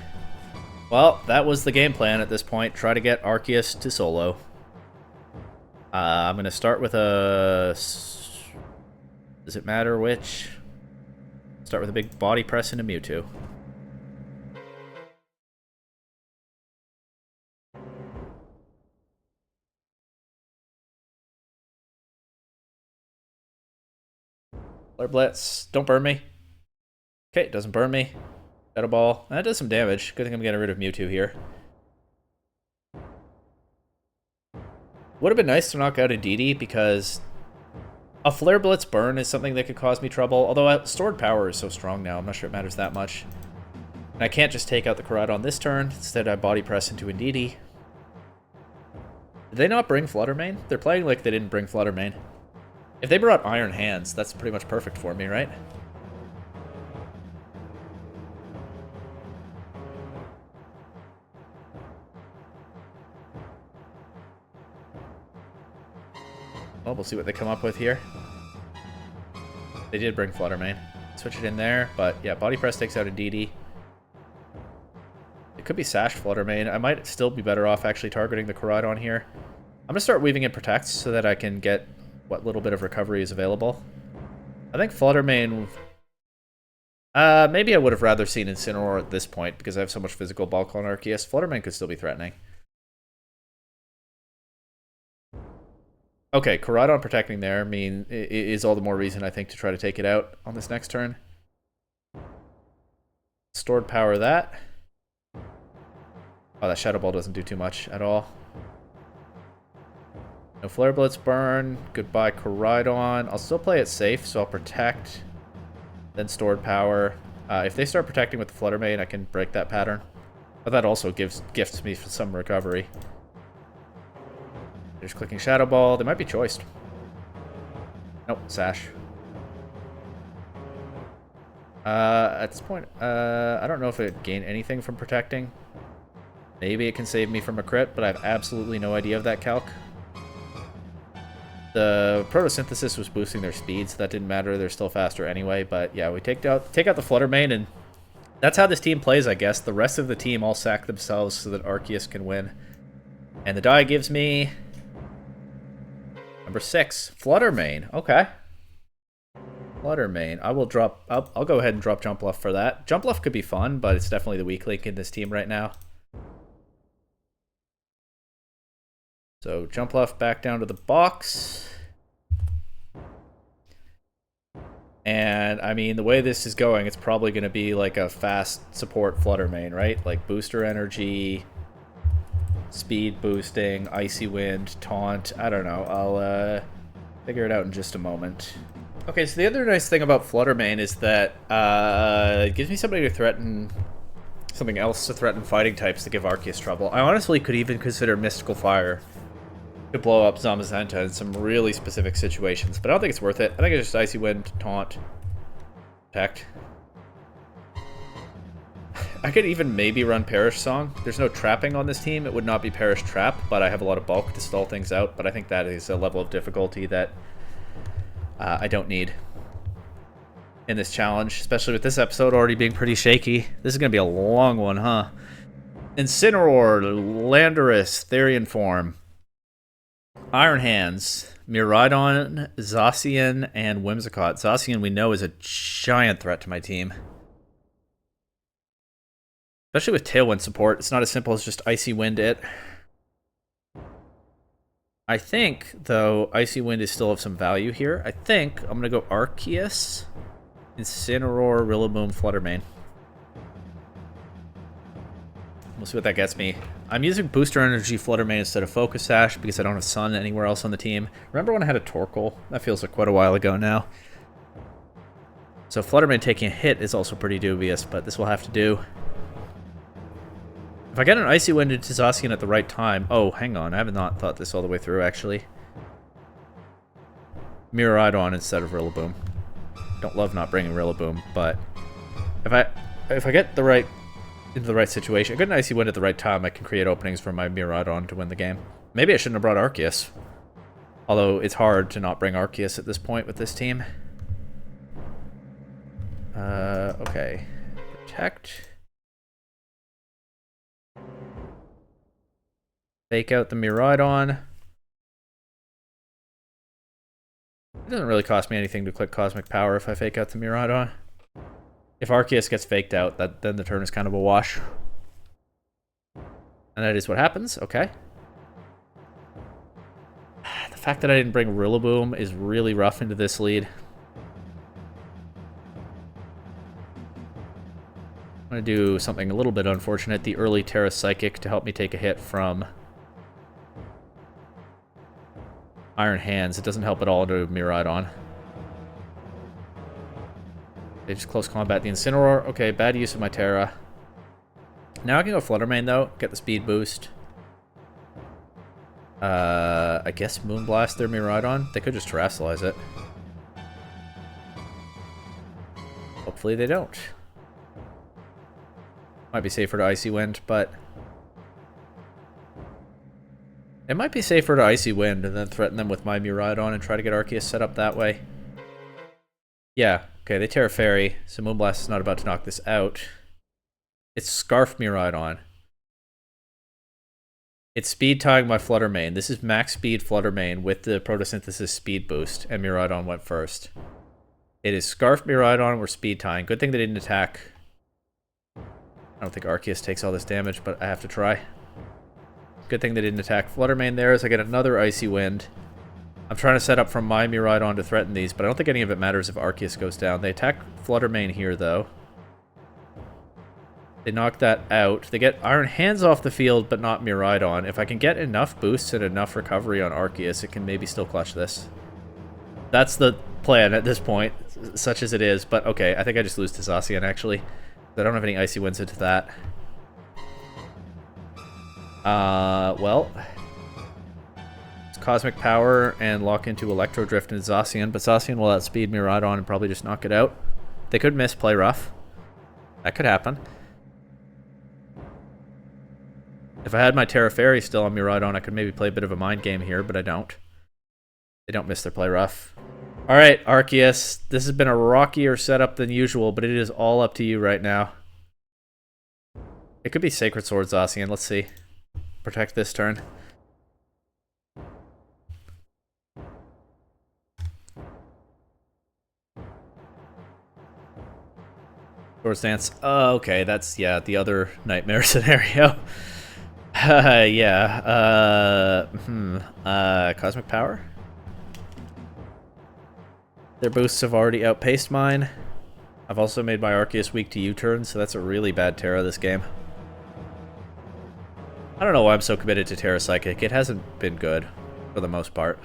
Well, that was the game plan at this point. Try to get Arceus to solo. I'm going to start with a... Does it matter which? Start with a big body press into Mewtwo. Flare Blitz. Don't burn me. Okay, it doesn't burn me. Shadow Ball. That does some damage. Good thing I'm getting rid of Mewtwo here. Would have been nice to knock out Indeedee because a Flare Blitz burn is something that could cause me trouble, although Stored Power is so strong now, I'm not sure it matters that much. And I can't just take out the Koraidon this turn, instead I body press into Indeedee. Did they not bring Flutter Mane? They're playing like they didn't bring Flutter Mane. If they brought Iron Hands, that's pretty much perfect for me, right? Well, we'll see what they come up with here. They did bring Flutter Mane. Switch it in there, but yeah, Body Press takes out Indeedee. It could be Sash Flutter Mane. I might still be better off actually targeting the Koraidon here. I'm going to start weaving in Protects so that I can get what little bit of recovery is available. I think Flutter Mane... maybe I would have rather seen Incineroar at this point because I have so much physical bulk on Arceus. Flutter Mane could still be threatening. Okay, Koraidon protecting there is all the more reason, I think, to try to take it out on this next turn. Stored Power that. Oh, that Shadow Ball doesn't do too much at all. No Flare Blitz burn. Goodbye, Koraidon. I'll still play it safe, so I'll protect. Then Stored Power. If they start protecting with the Flutter Mane, I can break that pattern. But that also gifts me some recovery. They're just clicking Shadow Ball. They might be choiced. Nope, Sash. At this point, I don't know if it gained anything from protecting. Maybe it can save me from a crit, but I have absolutely no idea of that calc. The Photosynthesis was boosting their speed, so that didn't matter. They're still faster anyway. But yeah, we take out the Flutter Mane, and that's how this team plays, I guess. The rest of the team all sack themselves so that Arceus can win. And the die gives me... Number 6, Flutter Mane. Okay. Flutter Mane. I will drop. I'll go ahead and drop Jump Bluff for that. Jump Bluff could be fun, but it's definitely the weak link in this team right now. So Jump Bluff back down to the box. And I mean, the way this is going, it's probably going to be like a fast support Flutter Mane, right? Like booster energy, speed boosting, icy wind, taunt. I don't know. I'll figure it out in just a moment. Okay, so the other nice thing about Flutter Mane is that it gives me somebody to threaten, something else to threaten fighting types to give Arceus trouble. I honestly could even consider Mystical Fire to blow up Zamazenta in some really specific situations, but I don't think it's worth it. I think it's just Icy Wind, Taunt, Protect. I could even maybe run Perish Song. There's no trapping on this team. It would not be Perish Trap, but I have a lot of bulk to stall things out, but I think that is a level of difficulty that I don't need in this challenge, especially with this episode already being pretty shaky. This is going to be a long one, huh? Incineroar, Landorus, Therian Form, Iron Hands, Miraidon, Zacian, and Whimsicott. Zacian we know is a giant threat to my team. Especially with Tailwind support, it's not as simple as just Icy Wind it. I think, though, Icy Wind is still of some value here. I think I'm going to go Arceus, Incineroar, Rillaboom, Flutter Mane. We'll see what that gets me. I'm using Booster Energy Flutter Mane instead of Focus Sash because I don't have Sun anywhere else on the team. Remember when I had a Torkoal? That feels like quite a while ago now. So Flutter Mane taking a hit is also pretty dubious, but this will have to do. If I get an Icy Wind into Zacian at the right time... Oh, hang on. I have not thought this all the way through, actually. Miraidon instead of Rillaboom. Don't love not bringing Rillaboom, but... If I get the right... into the right situation. I get an Icy Wind at the right time, I can create openings for my Miraidon to win the game. Maybe I shouldn't have brought Arceus. Although it's hard to not bring Arceus at this point with this team. Okay. Protect. Fake out the Miraidon. It doesn't really cost me anything to click Cosmic Power if I fake out the Miraidon. If Arceus gets faked out, then the turn is kind of a wash. And that is what happens. Okay. The fact that I didn't bring Rillaboom is really rough into this lead. I'm going to do something a little bit unfortunate. The early Terra Psychic to help me take a hit from Iron Hands. It doesn't help at all to Miraidon. They just close combat the Incineroar. Okay, bad use of my Terra. Now I can go Flutter Mane, though. Get the speed boost. I guess Moonblast their Miraidon. They could just Terrasilize it. Hopefully they don't. Might be safer to Icy Wind, but... It might be safer to Icy Wind and then threaten them with my Miraidon and try to get Arceus set up that way. Yeah, okay, they Terra Fairy, so Moonblast is not about to knock this out. It's Scarf Miraidon. It's speed tying my Flutter Mane. This is max speed Flutter Mane with the Photosynthesis speed boost, and Miraidon went first. It is Scarf Miraidon, we're speed tying. Good thing they didn't attack. I don't think Arceus takes all this damage, but I have to try. Good thing they didn't attack Flutter Mane there, as I get another Icy Wind. I'm trying to set up from my Miraidon to threaten these, but I don't think any of it matters if Arceus goes down. They attack Flutter Mane here, though. They knock that out. They get Iron Hands off the field, but not Miraidon. If I can get enough boosts and enough recovery on Arceus, it can maybe still clutch this. That's the plan at this point, such as it is. But okay, I think I just lose to Zacian, actually. I don't have any Icy Winds into that. Well... Cosmic Power and lock into Electro Drift into Zacian, but Zacian will outspeed Miraidon and probably just knock it out. They could miss Play Rough. That could happen. If I had my Terra Fairy still on Miraidon, I could maybe play a bit of a mind game here, but I don't. They don't miss their Play Rough. Alright, Arceus. This has been a rockier setup than usual, but it is all up to you right now. It could be Sacred Sword Zacian. Let's see. Protect this turn. Swords Dance. Oh, okay, that's, yeah, the other nightmare scenario. Yeah. Cosmic Power? Their boosts have already outpaced mine. I've also made my Arceus weak to U-turn, so that's a really bad Terra this game. I don't know why I'm so committed to Terra Psychic. It hasn't been good, for the most part.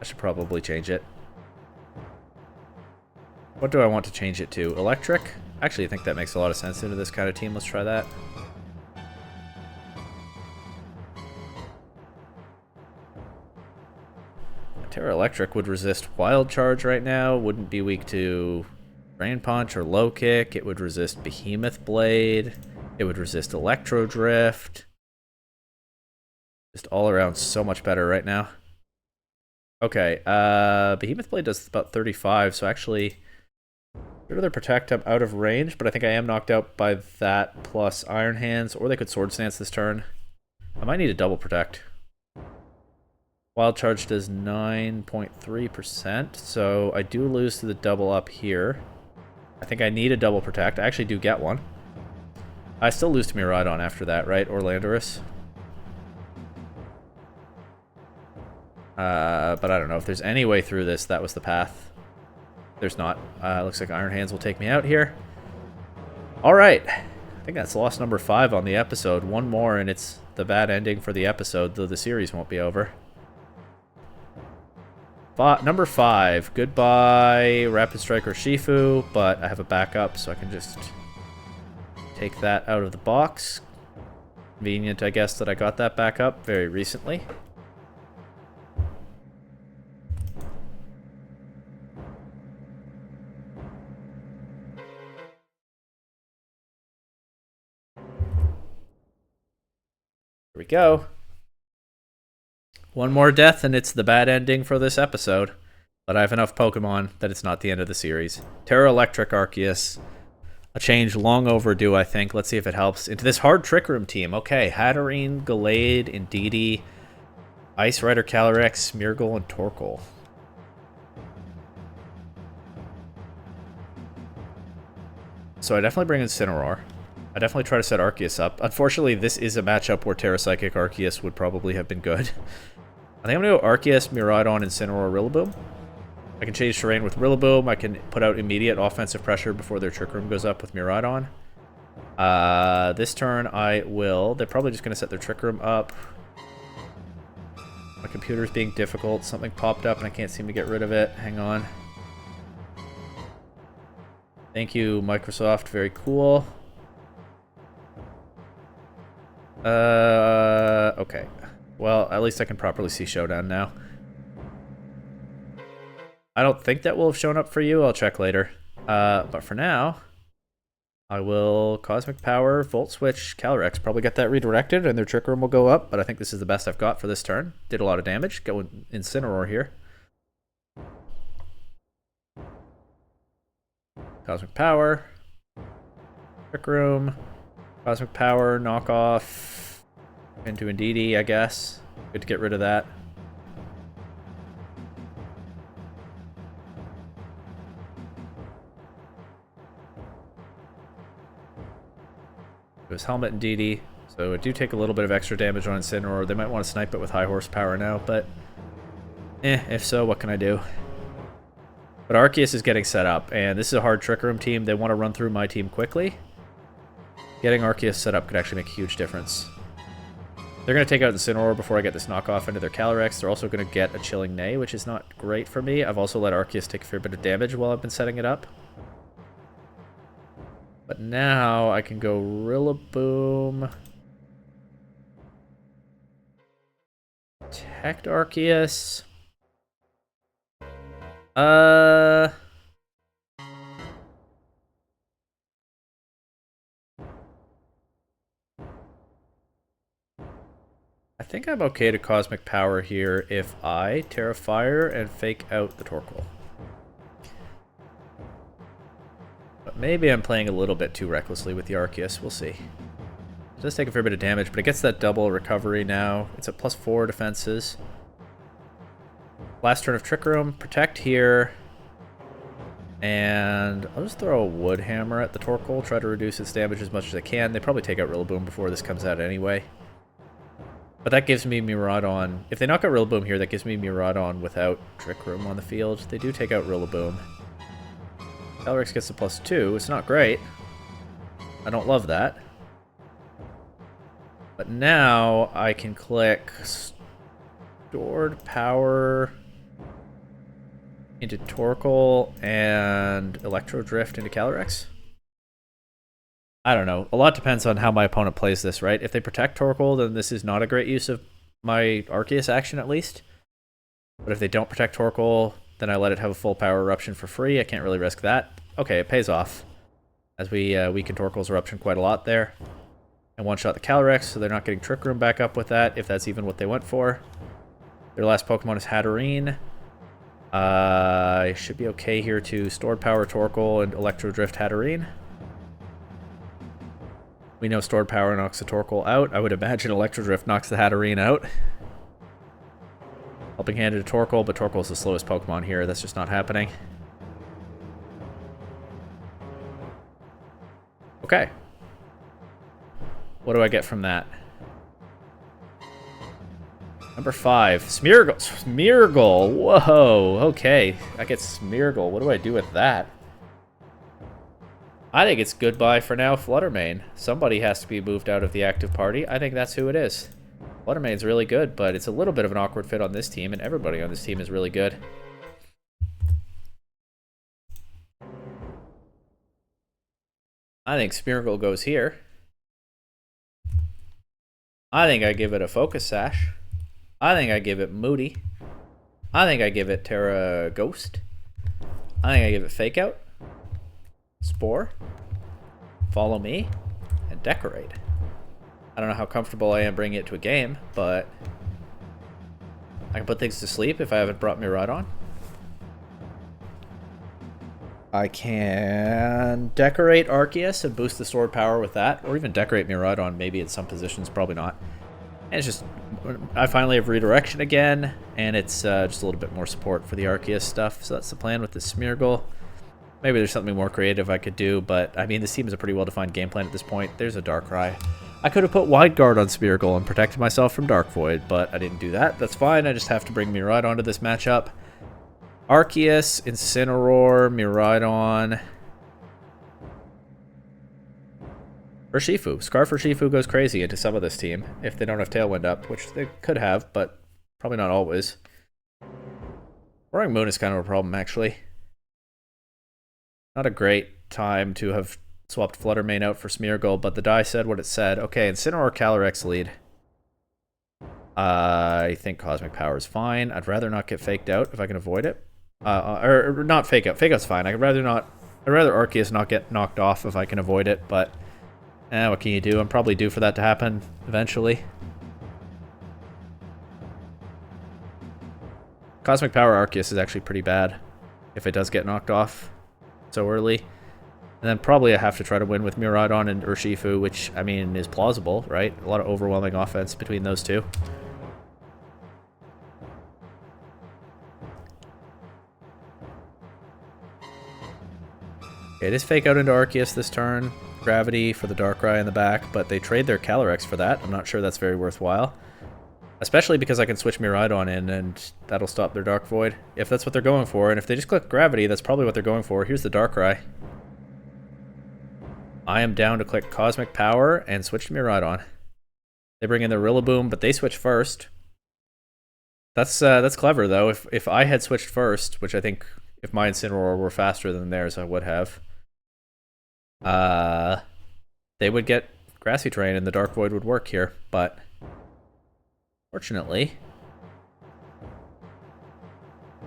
I should probably change it. What do I want to change it to? Electric? Actually, I think that makes a lot of sense into this kind of team. Let's try that. Terra Electric would resist Wild Charge right now. Wouldn't be weak to Drain Punch or Low Kick. It would resist Behemoth Blade. It would resist Electro Drift. Just all around so much better right now. Okay, Behemoth Blade does about 35, so actually, I'd rather Protect. I'm out of range, but I think I am knocked out by that plus Iron Hands, or they could Sword Stance this turn. I might need a double Protect. Wild Charge does 9.3%, so I do lose to the double up here. I think I need a double Protect. I actually do get one. I still lose to Miraidon after that, right? Or Landorus. But I don't know if there's any way through this. That was the path. There's not. Looks like Iron Hands will take me out here. Alright. I think that's loss number 5 on the episode. One more and it's the bad ending for the episode, though the series won't be over. Number 5. Goodbye, Rapid Striker Shifu, but I have a backup, so I can just take that out of the box. Convenient, I guess, that I got that backup very recently. Here we go. One more death and it's the bad ending for this episode. But I have enough Pokemon that it's not the end of the series. Terra Electric Arceus. A change long overdue, I think. Let's see if it helps. Into this hard Trick Room team. Okay, Hatterene, Gallade, Indeedee, Ice Rider, Calyrex, Smeargle, and Torkoal. So I definitely bring in Incineroar. I definitely try to set Arceus up. Unfortunately, this is a matchup where Terra Psychic Arceus would probably have been good. I think I'm going to go Arceus, Miraidon, Incineroar, Rillaboom. I can change terrain with Rillaboom. I can put out immediate offensive pressure before their Trick Room goes up with Miraidon. This turn I will... They're probably just going to set their Trick Room up. My computer's being difficult. Something popped up and I can't seem to get rid of it. Hang on. Thank you, Microsoft. Very cool. Okay. Well, at least I can properly see Showdown now. I don't think that will have shown up for you. I'll check later. But for now, I will Cosmic Power, Volt Switch, Calyrex. Probably get that redirected and their Trick Room will go up, but I think this is the best I've got for this turn. Did a lot of damage. Go Incineroar here. Cosmic Power. Trick Room. Cosmic Power, knock off into Indeedee, I guess. Good to get rid of that. It was Helmet Indeedee, so it do take a little bit of extra damage on Incineroar. They might want to snipe it with high horsepower now, but if so, what can I do? But Arceus is getting set up, and this is a hard Trick Room team. They want to run through my team quickly. Getting Arceus set up could actually make a huge difference. They're going to take out the Incineroar before I get this knockoff into their Calyrex. They're also going to get a Chilling Neigh, which is not great for me. I've also let Arceus take a fair bit of damage while I've been setting it up. But now I can go Rillaboom. Protect Arceus. I think I'm okay to Cosmic Power here if I Terra Fire and fake out the Torkoal. But maybe I'm playing a little bit too recklessly with the Arceus. We'll see. It does take a fair bit of damage, but it gets that double recovery now. It's at +4 defenses. Last turn of Trick Room. Protect here. And I'll just throw a wood hammer at the Torkoal, try to reduce its damage as much as I can. They probably take out Rillaboom before this comes out anyway. But that gives me Miraidon. If they knock out Rillaboom here, that gives me Miraidon without Trick Room on the field. They do take out Rillaboom. Calyrex gets a +2. It's not great. I don't love that. But now I can click Stored Power into Torkoal and Electro Drift into Calyrex. I don't know. A lot depends on how my opponent plays this, right? If they protect Torkoal, then this is not a great use of my Arceus action, at least. But if they don't protect Torkoal, then I let it have a full power eruption for free. I can't really risk that. Okay, it pays off, as we weaken Torkoal's eruption quite a lot there. And one-shot the Calyrex, so they're not getting Trick Room back up with that, if that's even what they went for. Their last Pokemon is Hatterene. I should be okay here to Stored Power Torkoal and Electro Drift Hatterene. We know Stored Power knocks the Torkoal out. I would imagine Electro Drift knocks the Hatterene out. Helping Hand to Torkoal, but Torkoal's the slowest Pokemon here. That's just not happening. Okay. What do I get from that? Number 5, Smeargle. Smeargle. Whoa. Okay. I get Smeargle. What do I do with that? I think it's goodbye for now, Fluttermane. Somebody has to be moved out of the active party. I think that's who it is. Fluttermane's really good, but it's a little bit of an awkward fit on this team, and everybody on this team is really good. I think Smeargle goes here. I think I give it a Focus Sash. I think I give it Moody. I think I give it Terra Ghost. I think I give it Fake Out, Spore, Follow Me, and Decorate. I don't know how comfortable I am bringing it to a game, but I can put things to sleep if I haven't brought Miraidon. I can Decorate Arceus and boost the Stored Power with that, or even Decorate Miraidon, maybe in some positions, probably not. And it's just, I finally have Redirection again, and it's just a little bit more support for the Arceus stuff, so that's the plan with the Smeargle. Maybe there's something more creative I could do, but I mean, this team is a pretty well-defined game plan at this point. There's a Darkrai. I could have put Wide Guard on Smeargle and protected myself from Dark Void, but I didn't do that. That's fine, I just have to bring Miraidon to this matchup. Arceus, Incineroar, Miraidon, Urshifu. Scarf Urshifu goes crazy into some of this team, if they don't have Tailwind up, which they could have, but probably not always. Roaring Moon is kind of a problem, actually. Not a great time to have swapped Fluttermane out for Smeargle, but the die said what it said. Okay, Incineroar Calyrex lead. I think Cosmic Power is fine. I'd rather not get faked out if I can avoid it. Or not fake out. Fake out's fine. I'd rather Arceus not get knocked off if I can avoid it, but what can you do? I'm probably due for that to happen eventually. Cosmic Power Arceus is actually pretty bad if it does get knocked off so early. And then probably I have to try to win with Miraidon and Urshifu, which, I mean, is plausible, right? A lot of overwhelming offense between those two. Okay, it is Fake Out into Arceus this turn. Gravity for the Darkrai in the back, but they trade their Calyrex for that. I'm not sure that's very worthwhile. Especially because I can switch Miraidon in, and that'll stop their Dark Void, if that's what they're going for. And if they just click Gravity, that's probably what they're going for. Here's the Darkrai. I am down to click Cosmic Power and switch to Miraidon. They bring in the Rillaboom, but they switch first. That's clever, though. If I had switched first, which I think if my Incineroar were faster than theirs, I would have, they would get Grassy Terrain and the Dark Void would work here, but fortunately,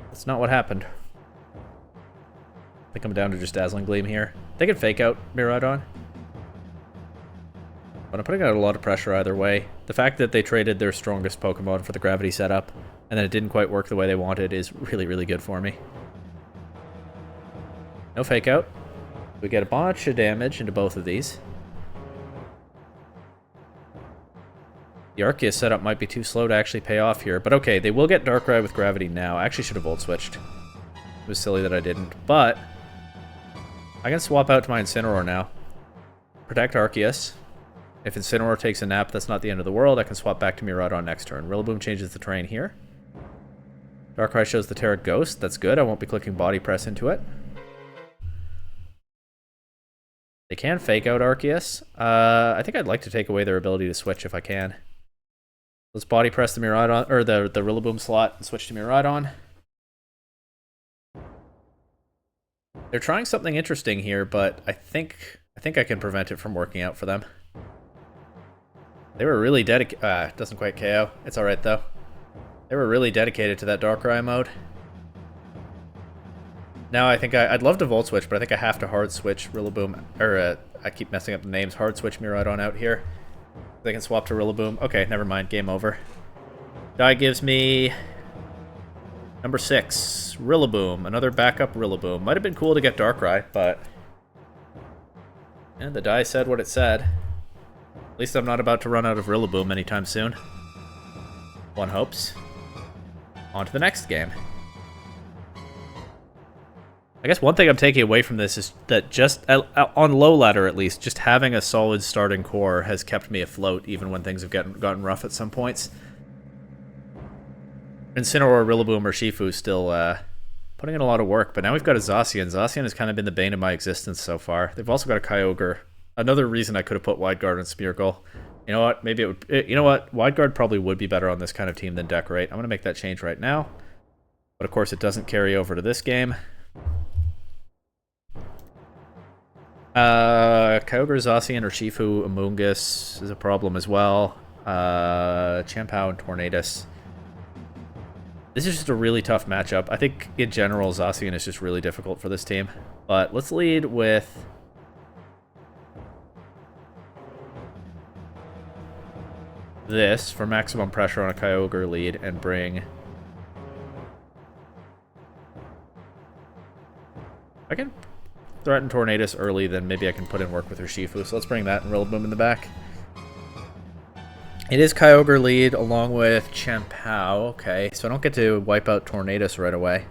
that's not what happened. I think I'm down to just Dazzling Gleam here. They can Fake Out Miraidon, but I'm putting out a lot of pressure either way. The fact that they traded their strongest Pokemon for the Gravity setup, and then it didn't quite work the way they wanted, is really, really good for me. No Fake Out. We get a bunch of damage into both of these. The Arceus setup might be too slow to actually pay off here, but okay, they will get Darkrai with Gravity now. I actually should have Volt Switched. It was silly that I didn't, but I can swap out to my Incineroar now. Protect Arceus. If Incineroar takes a nap, that's not the end of the world. I can swap back to Miraidon next turn. Rillaboom changes the terrain here. Darkrai shows the Terra Ghost. That's good. I won't be clicking Body Press into it. They can fake out Arceus. I think I'd like to take away their ability to switch if I can. Let's Body Press the Miraidon, or the Rillaboom slot and switch to Miraidon. They're trying something interesting here, but I think I can prevent it from working out for them. They were really dedicated. Doesn't quite KO. It's alright though. They were really dedicated to that Darkrai mode. Now I think I'd love to Volt Switch, but I think I have to Hard Switch Rillaboom. Or I keep messing up the names. Hard Switch Miraidon out here. They can swap to Rillaboom. Okay, never mind. Game over. Die gives me number 6, Rillaboom. Another backup Rillaboom. Might have been cool to get Darkrai, but yeah, the die said what it said. At least I'm not about to run out of Rillaboom anytime soon. One hopes. On to the next game. I guess one thing I'm taking away from this is that just, on low ladder at least, just having a solid starting core has kept me afloat even when things have gotten rough at some points. Incineroar, Rillaboom, or Shifu still putting in a lot of work, but now we've got a Zacian. Zacian has kind of been the bane of my existence so far. They've also got a Kyogre. Another reason I could have put Wide Guard on Smeargle. You know what? Maybe it would. You know what? Wide Guard probably would be better on this kind of team than Decorate. I'm going to make that change right now. But of course, it doesn't carry over to this game. Kyogre, Zacian, or Shifu, Amoonguss is a problem as well. Champao and Tornadus. This is just a really tough matchup. I think, in general, Zacian is just really difficult for this team. But let's lead with this for maximum pressure on a Kyogre lead and bring... I can threaten Tornadus early, then maybe I can put in work with her Shifu. So let's bring that and Rillaboom in the back. It is Kyogre lead along with Champao. Okay, so I don't get to wipe out Tornadus right away.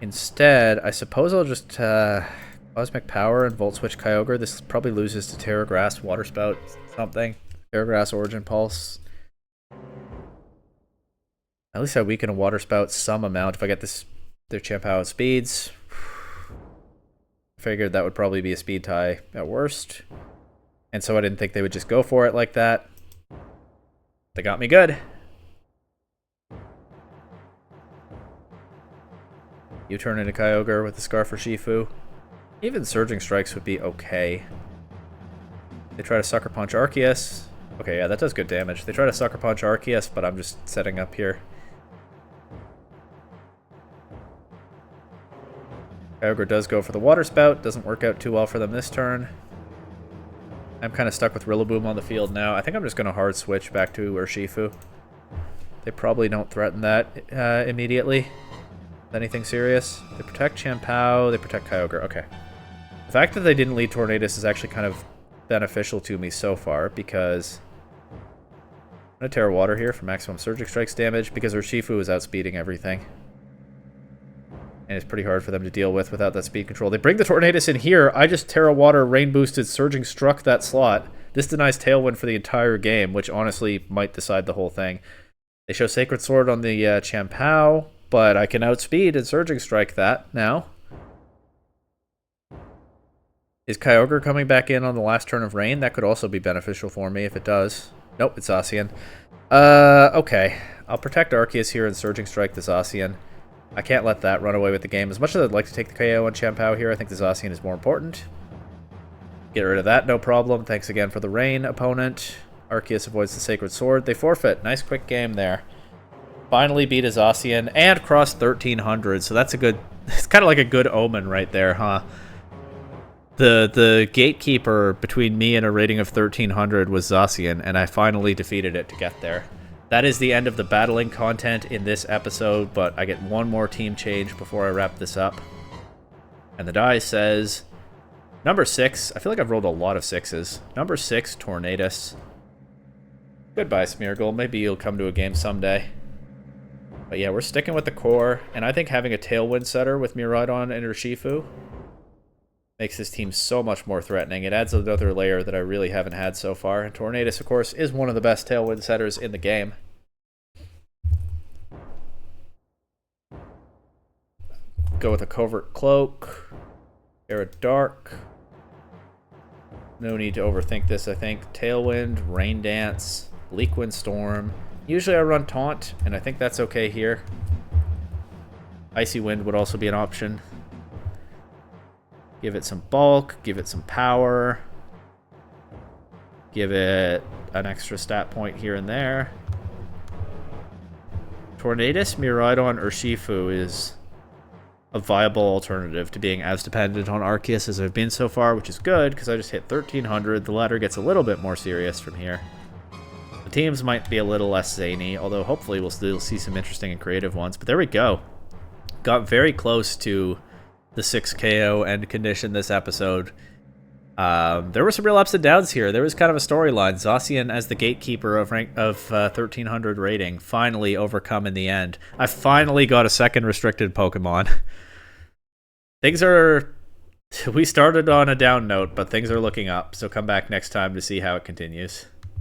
Instead, I suppose I'll just Cosmic Power and Volt Switch Kyogre. This probably loses to Terra Grass, Water Spout, something. Terra Grass, Origin Pulse. At least I weaken a Water Spout some amount if I get their Champao at speeds. Figured that would probably be a speed tie at worst. And so I didn't think they would just go for it like that. They got me good. You turn into Kyogre with the Scarf for Shifu. Even Surging Strikes would be okay. They try to Sucker Punch Arceus. Okay, yeah, that does good damage. They try to Sucker Punch Arceus, but I'm just setting up here. Kyogre does go for the Water Spout. Doesn't work out too well for them this turn. I'm kind of stuck with Rillaboom on the field now. I think I'm just going to hard switch back to Urshifu. They probably don't threaten that immediately. Anything serious? They protect Champao. They protect Kyogre. Okay. The fact that they didn't lead Tornadus is actually kind of beneficial to me so far because I'm going to Terra Water here for maximum Surgic Strikes damage because Urshifu is outspeeding everything. And it's pretty hard for them to deal with without that speed control. They bring the Tornadus in here. I just Terra Water, Rain Boosted, Surging Struck that slot. This denies Tailwind for the entire game, which honestly might decide the whole thing. They show Sacred Sword on the Champao, but I can outspeed and Surging Strike that now. Is Kyogre coming back in on the last turn of Rain? That could also be beneficial for me if it does. Nope, it's Zacian. Okay. I'll protect Arceus here and Surging Strike the Zacian. I can't let that run away with the game. As much as I'd like to take the KO on Champao here, I think the Zacian is more important. Get rid of that, no problem. Thanks again for the Rain, opponent. Arceus avoids the Sacred Sword. They forfeit. Nice quick game there. Finally beat a Zacian and crossed 1300, so that's a good... It's kind of like a good omen right there, huh? The gatekeeper between me and a rating of 1300 was Zacian, and I finally defeated it to get there. That is the end of the battling content in this episode, but I get one more team change before I wrap this up. And the die says... Number 6. I feel like I've rolled a lot of 6s. Number 6, Tornadus. Goodbye, Smeargle. Maybe you'll come to a game someday. But yeah, we're sticking with the core, and I think having a Tailwind setter with Miraidon and Urshifu makes this team so much more threatening. It adds another layer that I really haven't had so far. And Tornadus, of course, is one of the best Tailwind setters in the game. Go with a Covert Cloak. Era Dark. No need to overthink this, I think. Tailwind, Rain Dance, Bleak Wind Storm. Usually I run Taunt, and I think that's okay here. Icy Wind would also be an option. Give it some bulk, give it some power. Give it an extra stat point here and there. Tornadus, Miraidon, Urshifu is a viable alternative to being as dependent on Arceus as I've been so far, which is good because I just hit 1300. The ladder gets a little bit more serious from here. The teams might be a little less zany, although hopefully we'll still see some interesting and creative ones. But there we go. Got very close to the 6 KO end condition this episode. There were some real ups and downs here. There was kind of a storyline. Zacian as the gatekeeper of 1300 rating finally overcome in the end. I finally got a second restricted Pokemon. Things are... We started on a down note, but things are looking up, so come back next time to see how it continues.